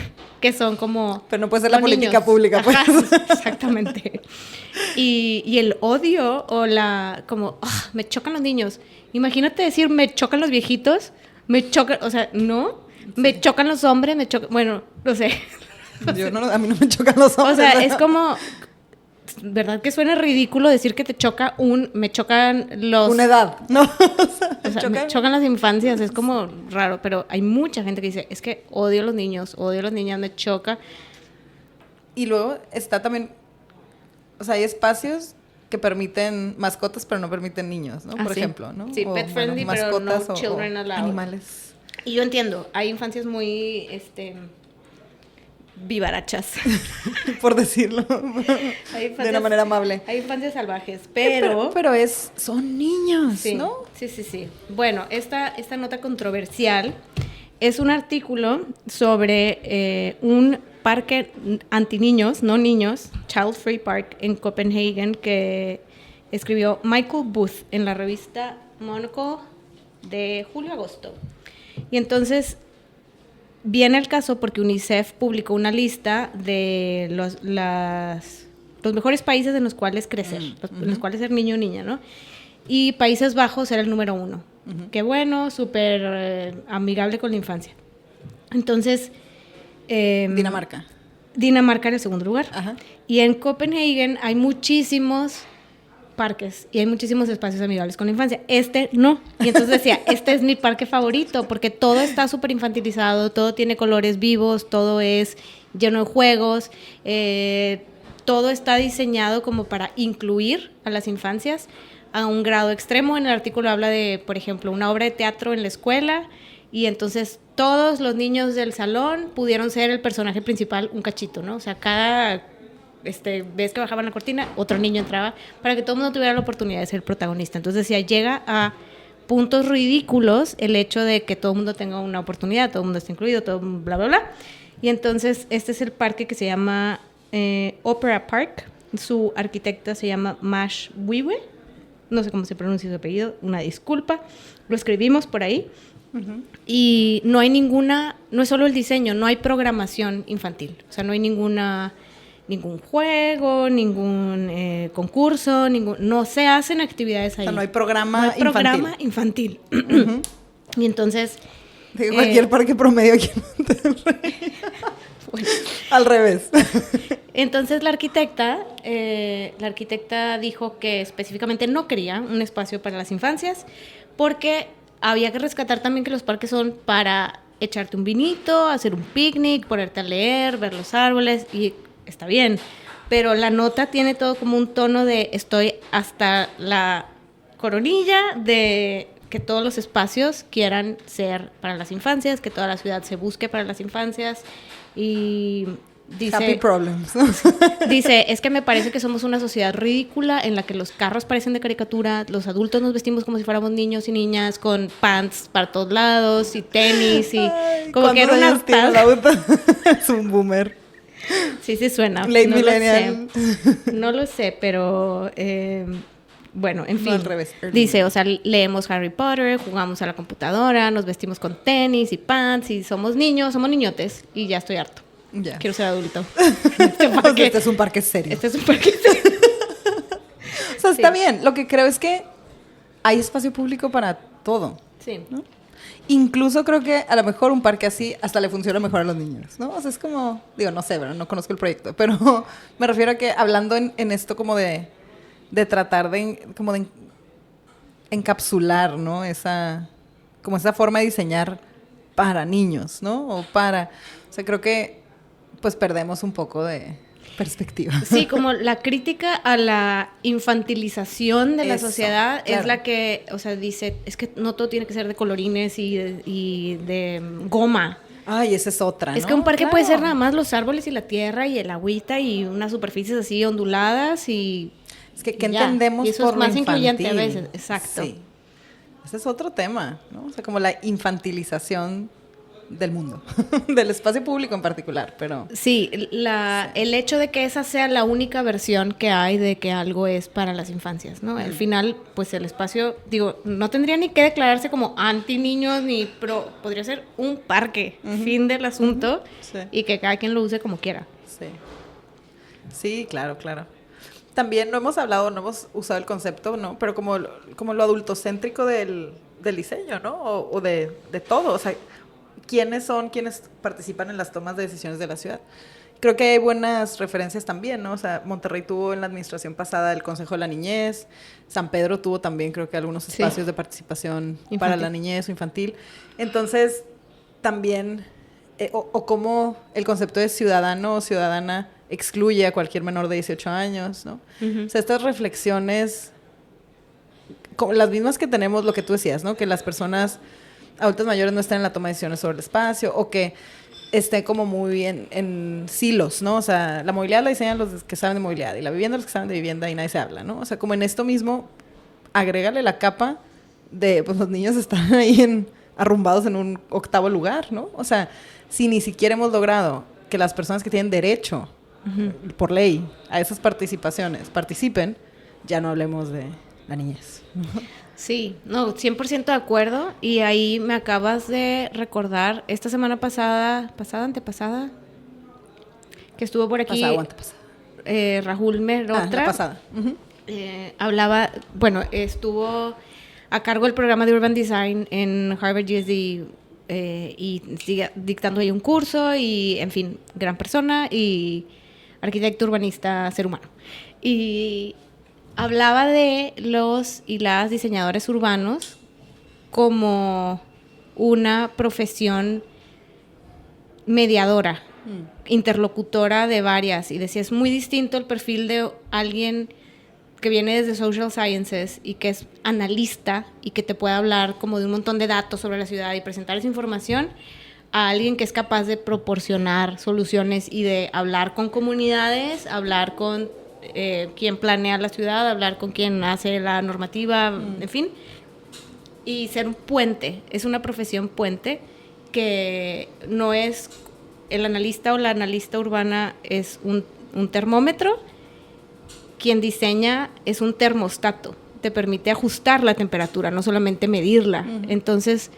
son como... Pero no puede ser la política niños. Pública, pues. Ajá, exactamente. Y el odio o me chocan los niños. Imagínate decir, me chocan los viejitos, me chocan, o sea, no, me chocan los hombres, bueno, no sé. A mí no me chocan los hombres. O sea, es como... ¿Verdad que suena ridículo decir que te choca me chocan los... Una edad, ¿no? O sea, me chocan las infancias, es como raro, pero hay mucha gente que dice, es que odio a los niños, odio a las niñas, me choca. Y luego está también, o sea, hay espacios que permiten mascotas, pero no permiten niños, ¿no? Por ejemplo, ¿no? Sí, pet friendly, pero no children allowed. Animales. Y yo entiendo, hay infancias muy, vivarachas. Por decirlo de una manera amable. Hay infancias salvajes, pero son niños, sí, ¿no? Sí. Bueno, esta nota controversial es un artículo sobre un parque anti-niños, no niños, Child Free Park en Copenhagen, que escribió Michael Booth en la revista Monocle de julio-agosto. Y entonces viene el caso porque UNICEF publicó una lista de los mejores países en los cuales crecer, en los cuales ser niño o niña, ¿no? Y Países Bajos era el número 1. Qué bueno, súper amigable con la infancia. Entonces... Dinamarca. Dinamarca en el segundo lugar. Ajá. Y en Copenhague hay muchísimos parques y hay muchísimos espacios amigables con la infancia. Este no. Y entonces decía, este es mi parque favorito porque todo está súper infantilizado, todo tiene colores vivos, todo es lleno de juegos, todo está diseñado como para incluir a las infancias a un grado extremo. En el artículo habla de, por ejemplo, una obra de teatro en la escuela y entonces todos los niños del salón pudieron ser el personaje principal un cachito, ¿no? O sea, cada ves que bajaban la cortina, otro niño entraba, para que todo el mundo tuviera la oportunidad de ser el protagonista. Entonces decía, llega a puntos ridículos el hecho de que todo el mundo tenga una oportunidad, todo el mundo está incluido, todo bla, bla, bla. Y entonces este es el parque que se llama Opera Park. Su arquitecta se llama Mash Wiwe. No sé cómo se pronuncia su apellido, una disculpa. Lo escribimos por ahí. Uh-huh. Y no hay no es solo el diseño, no hay programación infantil. O sea, no hay ningún juego, ningún concurso, no se hacen actividades ahí. O sea, no hay programa infantil. Uh-huh. Y entonces... De cualquier parque promedio aquí en Monterrey. Bueno. Al revés. Entonces la arquitecta dijo que específicamente no quería un espacio para las infancias porque había que rescatar también que los parques son para echarte un vinito, hacer un picnic, ponerte a leer, ver los árboles y está bien, pero la nota tiene todo como un tono de estoy hasta la coronilla de que todos los espacios quieran ser para las infancias, que toda la ciudad se busque para las infancias y dice... Happy problems. Dice, es que me parece que somos una sociedad ridícula en la que los carros parecen de caricatura, los adultos nos vestimos como si fuéramos niños y niñas con pants para todos lados y tenis y... Ay, como que era una es un boomer. Sí, suena. Late millennial. No lo sé, pero... bueno, en fin, no, al revés, dice, o sea, leemos Harry Potter, jugamos a la computadora, nos vestimos con tenis y pants y somos niños, somos niñotes y ya estoy harto. Ya. Quiero ser adulto. Este es un parque serio. Este es un parque serio. O sea, está bien. Lo que creo es que hay espacio público para todo. Sí. ¿No? Incluso creo que a lo mejor un parque así hasta le funciona mejor a los niños, ¿no? O sea, es como, digo, no sé, ¿verdad? No conozco el proyecto, pero me refiero a que hablando en esto como de tratar de encapsular, ¿no? Esa forma de diseñar para niños, ¿no? O sea, creo que pues perdemos un poco de perspectiva. Sí, como la crítica a la infantilización de la sociedad, claro. Es la que, o sea, dice, es que no todo tiene que ser de colorines y de goma. Ay, esa es otra, ¿no? Es que un parque puede ser nada más los árboles y la tierra y el agüita y unas superficies así onduladas y... Es que entendemos y eso por es más lo infantil. Incluyente a veces, exacto. Sí. Ese es otro tema, ¿no? O sea, como la infantilización del mundo, del espacio público en particular, pero... Sí, el hecho de que esa sea la única versión que hay de que algo es para las infancias, ¿no? Al final, pues el espacio, digo, no tendría ni que declararse como anti-niños ni pro, podría ser un parque, fin del asunto, y que cada quien lo use como quiera. Sí, claro. También no hemos usado el concepto, ¿no? Pero como lo adultocéntrico del diseño, ¿no? O de todo, o sea, ¿quiénes son quienes participan en las tomas de decisiones de la ciudad? Creo que hay buenas referencias también, ¿no? O sea, Monterrey tuvo en la administración pasada el Consejo de la Niñez, San Pedro tuvo también creo que algunos espacios de participación infantil. Para la niñez o infantil. Entonces, también, o cómo el concepto de ciudadano o ciudadana excluye a cualquier menor de 18 años, ¿no? O sea, estas reflexiones, como las mismas que tenemos, lo que tú decías, ¿no? Que las personas adultas mayores no estén en la toma de decisiones sobre el espacio o que estén como muy en silos, ¿no? O sea, la movilidad la diseñan los que saben de movilidad y la vivienda los que saben de vivienda y nadie se habla, ¿no? O sea, como en esto mismo, agrégale la capa de, pues los niños están ahí arrumbados en un 8º lugar, ¿no? O sea, si ni siquiera hemos logrado que las personas que tienen derecho por ley a esas participaciones participen, ya no hablemos de la niñez. Sí, no, 100% de acuerdo. Y ahí me acabas de recordar esta semana antepasada, que estuvo por aquí. Pasada o antepasada. Rahul Mehrotra. La pasada. Hablaba, bueno, estuvo a cargo del programa de Urban Design en Harvard GSD y sigue dictando ahí un curso y, en fin, gran persona y arquitecto, urbanista, ser humano. Y hablaba de los y las diseñadores urbanos como una profesión mediadora, interlocutora de varias, y decía, es muy distinto el perfil de alguien que viene desde Social Sciences y que es analista y que te puede hablar como de un montón de datos sobre la ciudad y presentar esa información, a alguien que es capaz de proporcionar soluciones y de hablar con comunidades, hablar con quien planea la ciudad, hablar con quien hace la normativa, en fin, y ser un puente. Es una profesión puente que no es el analista o la analista urbana es un termómetro. Quien diseña es un termostato, te permite ajustar la temperatura, no solamente medirla. Entonces,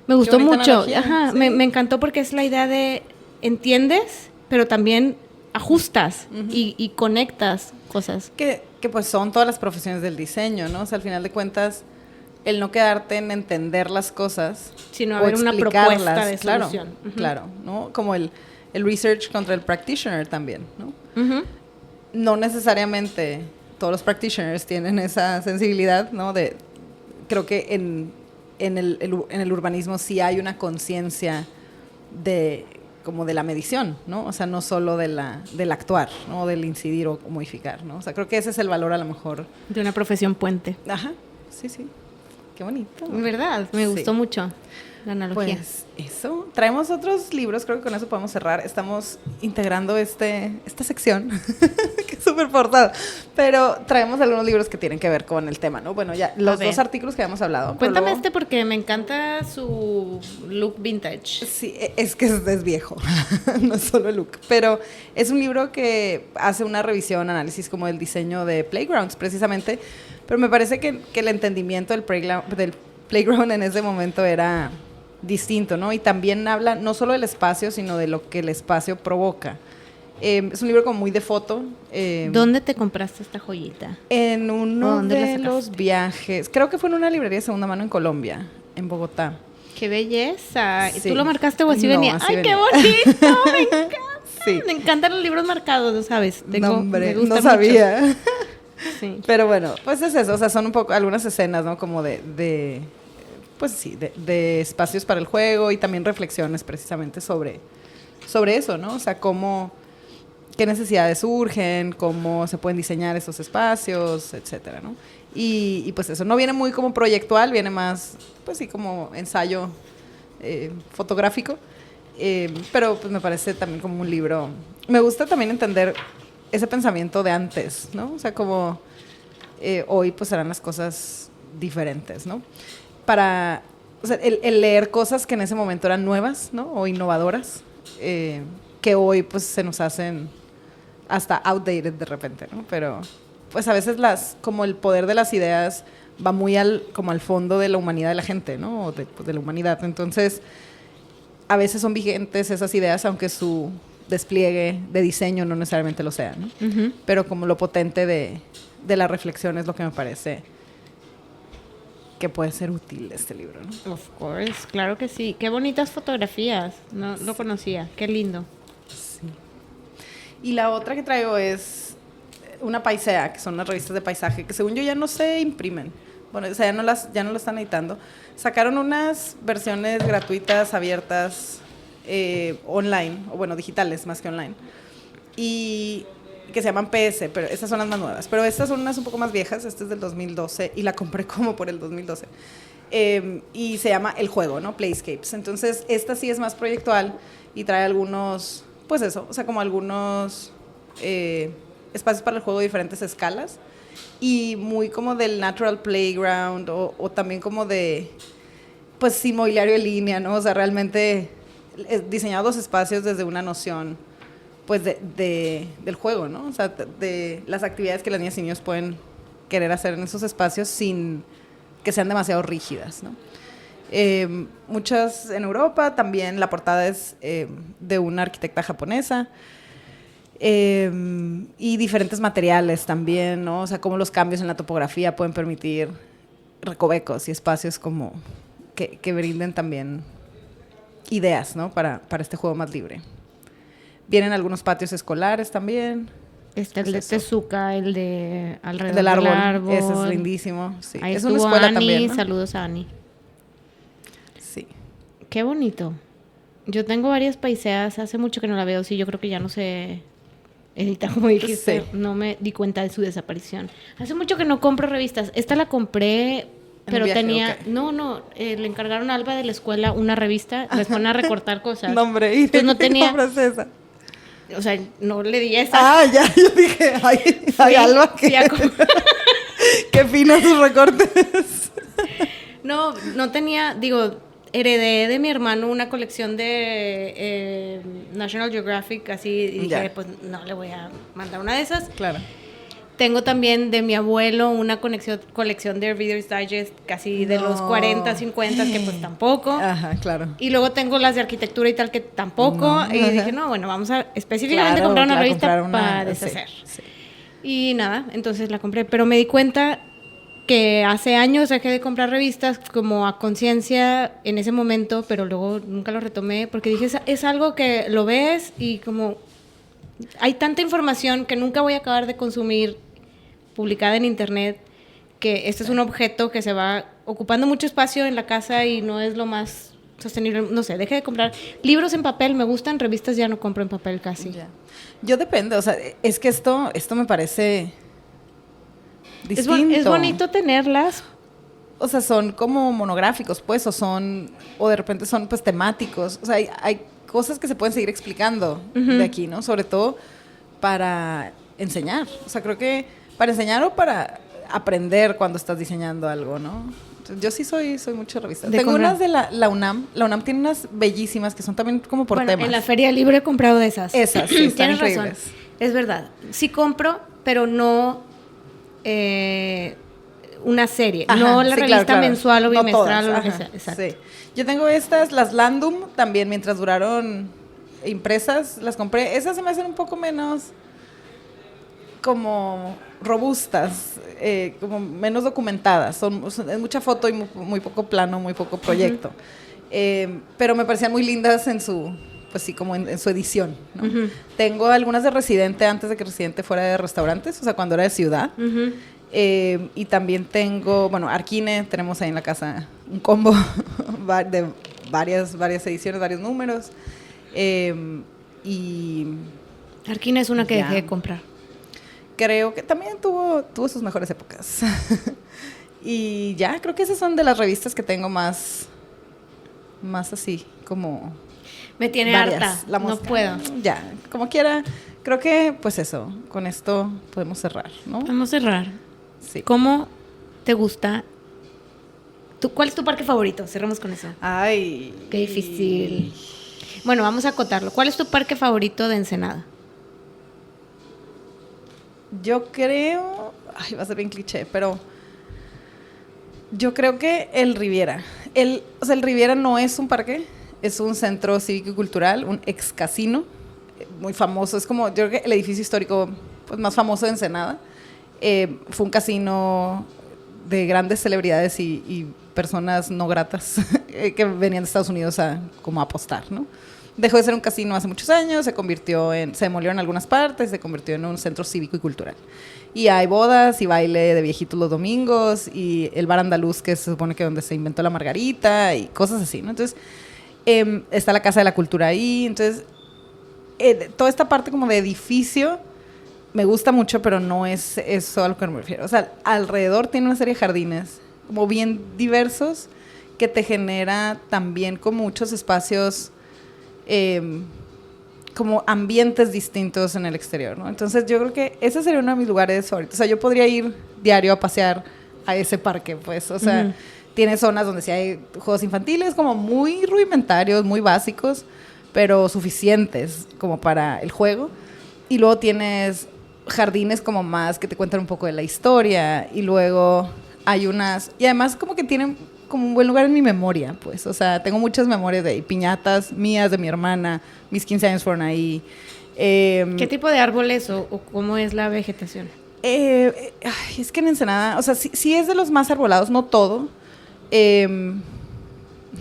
me gustó mucho. Ajá, sí. me encantó porque es la idea de entiendes, pero también ajustas y conectas cosas. Que pues son todas las profesiones del diseño, ¿no? O sea, al final de cuentas, el no quedarte en entender las cosas, sino haber una propuesta de solución. Claro, ¿no? Como el research contra el practitioner también, ¿no? No necesariamente todos los practitioners tienen esa sensibilidad, ¿no? Creo que en el urbanismo sí hay una conciencia como de la medición, ¿no? O sea, no solo del actuar, ¿no? Del incidir o modificar, ¿no? O sea, creo que ese es el valor a lo mejor de una profesión puente. Ajá, sí. Qué bonito. ¿Verdad? Me gustó mucho la analogía. Pues eso. Traemos otros libros, creo que con eso podemos cerrar. Estamos integrando esta sección, que es súper forzado, pero traemos algunos libros que tienen que ver con el tema, ¿no? Bueno, ya los dos artículos que habíamos hablado. Cuéntame luego, porque me encanta su look vintage. Sí, es que es viejo, no es solo el look, pero es un libro que hace una revisión, análisis como del diseño de Playgrounds, precisamente, pero me parece que el entendimiento del Playground en ese momento era distinto, ¿no? Y también habla no solo del espacio, sino de lo que el espacio provoca. Es un libro como muy de foto. ¿Dónde te compraste esta joyita? En uno de los viajes. Creo que fue en una librería de segunda mano en Colombia, en Bogotá. ¡Qué belleza! Sí. ¿Y tú lo marcaste o así venía? Así ¡Ay, venía. qué bonito! ¡Me encanta! Sí. Me encantan los libros marcados, ¿no sabes? No, hombre, me gusta no sabía. Mucho. Sí. Pero bueno, pues es eso. O sea, son un poco algunas escenas, ¿no? Como pues sí, de espacios para el juego y también reflexiones precisamente sobre eso, ¿no? O sea, qué necesidades surgen, cómo se pueden diseñar esos espacios, etcétera, ¿no? Y pues eso, no viene muy como proyectual, viene más, pues sí, como ensayo fotográfico, pero pues me parece también como un libro. Me gusta también entender ese pensamiento de antes, ¿no? O sea, como hoy pues serán las cosas diferentes, ¿no? O sea, el leer cosas que en ese momento eran nuevas, ¿no? O innovadoras, que hoy pues se nos hacen hasta outdated de repente, ¿no? Pero pues a veces como el poder de las ideas va muy como al fondo de la humanidad de la gente, ¿no? O de la humanidad. Entonces, a veces son vigentes esas ideas, aunque su despliegue de diseño no necesariamente lo sea, ¿no? Pero como lo potente de la reflexión es lo que me parece que puede ser útil este libro, ¿no? Of course, claro que sí. Qué bonitas fotografías. No lo conocía. Qué lindo. Sí. Y la otra que traigo es una paisea, que son unas revistas de paisaje que según yo ya no se imprimen. Bueno, o sea, ya no lo están editando. Sacaron unas versiones gratuitas, abiertas, online, o bueno, digitales más que online. Y que se llaman PS, pero estas son las más nuevas. Pero estas son unas un poco más viejas. Esta es del 2012 y la compré como por el 2012. Y se llama El Juego, ¿no? Playscapes. Entonces, esta sí es más proyectual y trae algunos, pues eso, o sea, como algunos espacios para el juego de diferentes escalas y muy como del natural playground o también como de, pues, inmobiliario en línea, ¿no? O sea, realmente diseñados espacios desde una noción pues del juego, ¿no? O sea, de las actividades que las niñas y niños pueden querer hacer en esos espacios sin que sean demasiado rígidas, ¿no? Muchas en Europa, también la portada es de una arquitecta japonesa, y diferentes materiales también, ¿no? O sea, cómo los cambios en la topografía pueden permitir recovecos y espacios como que brinden también ideas, ¿no? Para este juego más libre. Vienen algunos patios escolares también. Está el de Tezuka, el de alrededor del árbol. del árbol. Ese es lindísimo. Sí. Ahí es estuvo una escuela Ani, también, ¿no? Saludos a Ani. Sí. Qué bonito. Yo tengo varias paiseas, hace mucho que no la veo, sí, yo creo que ya no se edita, como dijiste, Sí. no me di cuenta de su desaparición. Hace mucho que no compro revistas. Esta la compré, pero viaje, tenía... ok. No, le encargaron a Alba de la escuela una revista, les ponen a recortar cosas. No, hombre, y Entonces no tenía... francesa. O sea, no le di esa. Ah, ya, yo dije, ay Alba, Fui a com- qué finos sus recortes. No tenía, digo, heredé de mi hermano una colección de National Geographic, así, y dije, Ya. pues no le voy a mandar una de esas. Claro. Tengo también de mi abuelo una colección de Reader's Digest, casi de los 40, 50, que pues tampoco. Ajá, claro. Y luego tengo las de arquitectura y tal, que tampoco. No, Y ajá. dije, no, bueno, vamos a específicamente Claro, comprar una claro, revista comprar una- para sí, deshacer. sí. Y nada, entonces la compré. Pero me di cuenta que hace años dejé de comprar revistas como a conciencia en ese momento, pero luego nunca lo retomé porque dije, es algo que lo ves y como hay tanta información que nunca voy a acabar de consumir publicada en internet, que este es un objeto que se va ocupando mucho espacio en la casa y no es lo más sostenible. No sé, dejé de comprar libros en papel, me gustan, revistas ya no compro en papel casi. Ya. Yo depende, o sea, es que esto me parece distinto. Es bonito tenerlas. O sea, son como monográficos, pues, o de repente son, pues, temáticos. O sea, hay cosas que se pueden seguir explicando de aquí, ¿no? Sobre todo para enseñar. O sea, creo que para enseñar o para aprender cuando estás diseñando algo, ¿no? Entonces, yo sí soy mucho revista. De Tengo comprar. unas de la UNAM. La UNAM tiene unas bellísimas que son también como por Bueno, temas. en la Feria Libre he comprado de esas. Esas, sí, están Tienes razón. increíbles. Es verdad. Sí compro, pero no una serie. Ajá, no la sí, revista claro. mensual o No bimestral todas, o lo que ajá, sea. Exacto. sí. Yo tengo estas, las Landum también, mientras duraron impresas, las compré. Esas se me hacen un poco menos como robustas, como menos documentadas. Es mucha foto y muy poco plano, muy poco proyecto. Pero me parecían muy lindas en su, pues sí, como en su edición, ¿no? Tengo algunas de Residente antes de que Residente fuera de restaurantes, o sea, cuando era de ciudad. Y también tengo, bueno, Arquine, tenemos ahí en la casa un combo de varias ediciones, varios números. Y Arquina es una que Ya. dejé de comprar. creo que también tuvo sus mejores épocas. Y ya, creo que esas son de las revistas que tengo más así, como Me tiene varias. harta. La No Mosca. puedo. Ya, como quiera. Creo que, pues eso, con esto podemos cerrar, ¿no? Vamos a cerrar. Sí. ¿Cómo te gusta? ¿Cuál es tu parque favorito? Cerramos con eso. Ay. Qué difícil. Bueno, vamos a acotarlo. ¿Cuál es tu parque favorito de Ensenada? Yo creo, ay, va a ser bien cliché, pero yo creo que el Riviera. O sea, el Riviera no es un parque, es un centro cívico y cultural, un ex casino, muy famoso. Es como, yo creo que el edificio histórico pues, más famoso de Ensenada. Fue un casino de grandes celebridades y personas no gratas que venían de Estados Unidos como a apostar, ¿no? Dejó de ser un casino hace muchos años, se demolió en algunas partes, se convirtió en un centro cívico y cultural. Y hay bodas y baile de viejitos los domingos y el bar andaluz, que se supone que es donde se inventó la margarita y cosas así, ¿no? Entonces, está la Casa de la Cultura ahí. Entonces, toda esta parte como de edificio me gusta mucho, pero no es eso a lo que me refiero. O sea, alrededor tiene una serie de jardines como bien diversos que te genera también como muchos espacios como ambientes distintos en el exterior, ¿no? Entonces yo creo que ese sería uno de mis lugares favoritos. O sea, yo podría ir diario a pasear a ese parque, pues. O sea, tiene zonas donde sí hay juegos infantiles como muy rudimentarios, muy básicos, pero suficientes como para el juego. Y luego tienes jardines como más que te cuentan un poco de la historia. Y luego hay unas... Y además como que tienen como un buen lugar en mi memoria, pues. O sea, tengo muchas memorias de piñatas mías, de mi hermana. Mis 15 años fueron ahí. ¿Qué tipo de árboles o cómo es la vegetación? Es que en Ensenada, o sea, sí es de los más arbolados, no todo.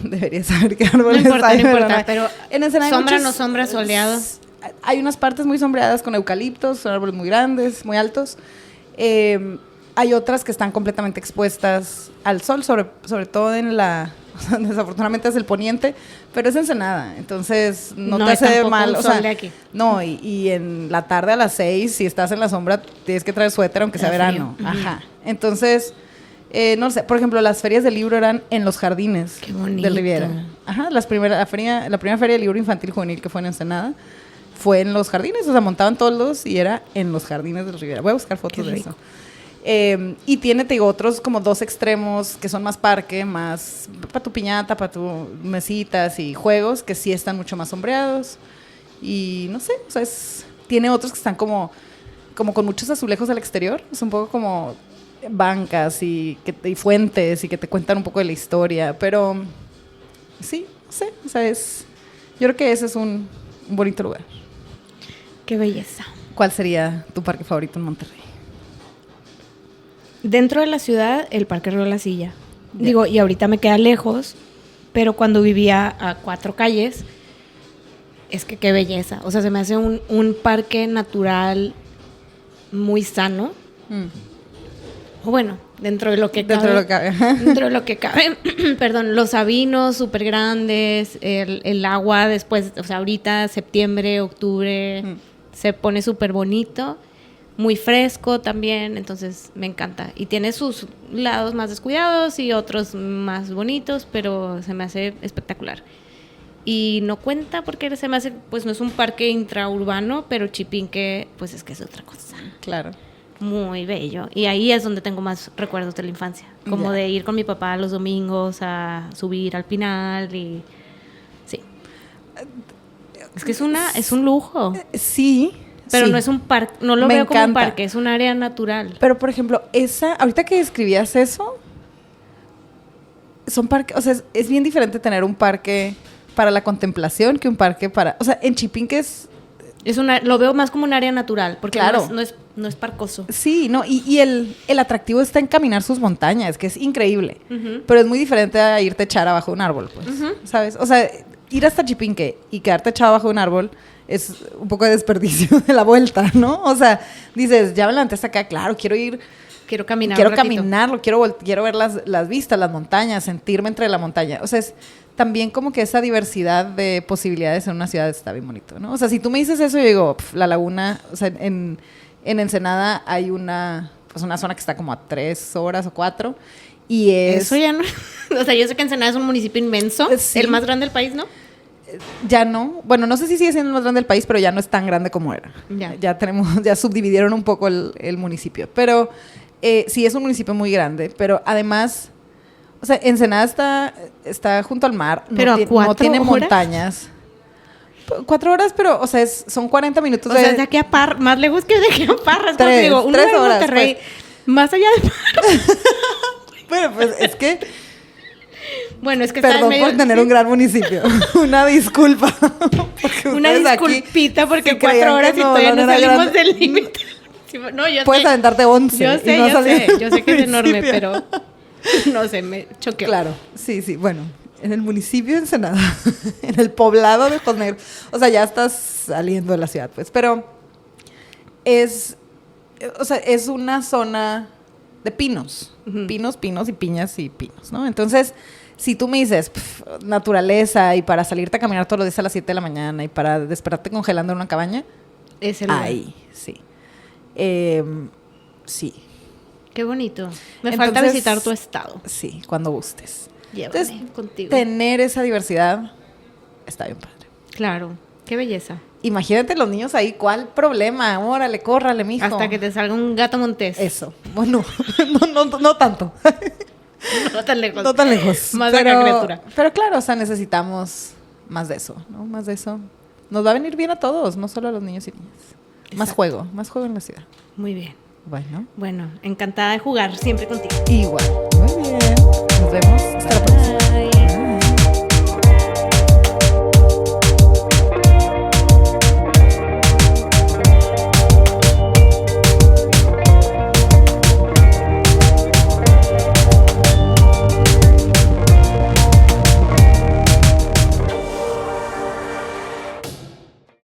deberías saber qué árboles No importa, hay, no importa, ¿verdad? pero En Ensenada hay sombra, muchos, no sombra, soleado. hay unas partes muy sombreadas con eucaliptos, son árboles muy grandes, muy altos. Hay otras que están completamente expuestas al sol, sobre todo en la... O sea, desafortunadamente es el poniente, pero es Ensenada, entonces no te es hace tampoco mal. un O sol sea, de aquí. no, y en la tarde a las 6, si estás en la sombra, tienes que traer suéter aunque sea Da verano. frío. Ajá. Entonces, no sé, por ejemplo, las ferias del libro eran en los jardines Qué bonito. del Riviera. Ajá, la primera feria del libro infantil juvenil que fue en Ensenada fue en los jardines, o sea, montaban todos y era en los jardines del Riviera. Voy a buscar fotos Qué de rico. eso. Y tiene, te digo, otros como dos extremos que son más parque, más para tu piñata, para tu mesitas y juegos, que sí están mucho más sombreados. Y no sé, o sea, tiene otros que están como con muchos azulejos al exterior. Es un poco como bancas y fuentes y que te cuentan un poco de la historia. Pero sí, no sé, o sea, yo creo que ese es un bonito lugar. Qué belleza. ¿Cuál sería tu parque favorito en Monterrey? Dentro de la ciudad, el Parque Río La Silla. Digo, y ahorita me queda lejos, pero cuando vivía a 4 calles, es que qué belleza. O sea, se me hace un parque natural muy sano. O bueno, dentro de lo que cabe. Dentro de lo que cabe. Dentro de lo que cabe. Perdón, los sabinos súper grandes, el agua después, o sea, ahorita, septiembre, octubre, se pone súper bonito. Muy fresco también, entonces me encanta. Y tiene sus lados más descuidados y otros más bonitos, pero se me hace espectacular. Y no cuenta porque se me hace, pues no es un parque intraurbano, pero Chipinque, pues es que es otra cosa. Claro. Muy bello. Y ahí es donde tengo más recuerdos de la infancia. Como Ya. de ir con mi papá los domingos a subir al Pinal y... Sí. Es que es un lujo. Sí. Pero sí. no es un parque, no lo Me veo como un encanta. parque, es un área natural. Pero, por ejemplo, ahorita que describías eso, son parques, o sea, es bien diferente tener un parque para la contemplación que un parque para, o sea, en Chipinque Lo veo más como un área natural, porque Claro. no es parcoso. sí, ¿no? Y el atractivo está en caminar sus montañas, que es increíble. Ujú. Pero es muy diferente a irte a echar abajo de un árbol, pues, Ujú. ¿sabes? O sea, ir hasta Chipinque y quedarte echado abajo de un árbol es un poco de desperdicio de la vuelta, ¿no? O sea, dices, ya me levanté hasta acá, claro, quiero ir... Quiero caminar Quiero un ratito. caminarlo, quiero ver las vistas, las montañas, sentirme entre la montaña. O sea, también como que esa diversidad de posibilidades en una ciudad está bien bonito, ¿no? O sea, si tú me dices eso, yo digo, la laguna, o sea, en Ensenada hay una zona que está como a 3 horas o 4 y Eso ya no... O sea, yo sé que Ensenada es un municipio inmenso, Sí. el más grande del país, ¿no? ya no, bueno, no sé si sigue siendo el más grande del país, pero ya no es tan grande como era. Ya. Ya subdividieron un poco el municipio, pero sí es un municipio muy grande, pero además, o sea, Ensenada está junto al mar, Pero a no 4 tiene horas. montañas. 4 horas, pero, o sea, son 40 minutos O sea, de aquí a Parras, más lejos que de aquí a Parras. Tres, Digo, un 3 lugar en horas, Monterrey, pues. más allá de Parras. Bueno, pues es que, Bueno, es que está en perdón medio... por tener un gran municipio. Una disculpa. Porque Una ustedes aquí disculpita porque sí 4 creían horas que y todavía no era salimos grande. del límite. Sí, no, yo Puedes sé. aventarte 11. Yo y sé, no salir del yo sé que es enorme, municipio. pero no sé, me choqueó. Claro, sí, bueno, en el municipio de Ensenada, en el poblado de Ojos Negros, o sea, ya estás saliendo de la ciudad, pues, pero es una zona de pinos, Ujú. pinos y piñas y pinos, ¿no? Entonces, si tú me dices naturaleza y para salirte a caminar todos los días a las 7 de la mañana y para despertarte congelando en una cabaña, Es el lugar. ahí, sí. Sí, Qué bonito. Me falta Entonces, visitar tu estado. sí, cuando gustes. Llévame Entonces, contigo. tener esa diversidad está bien padre. Claro, qué belleza. Imagínate los niños ahí, ¿cuál problema? Órale, córrale, mijo. Hasta que te salga un gato montés. Eso. Bueno, no tanto. No tan lejos. No tan lejos. Más de la criatura. Pero claro, o sea, necesitamos más de eso, ¿no? Más de eso. Nos va a venir bien a todos, no solo a los niños y niñas. Más Exacto. juego en la ciudad. Muy bien. Bueno, Bueno, encantada de jugar siempre contigo. igual. Muy bien. Nos vemos. Hasta la próxima. Bye.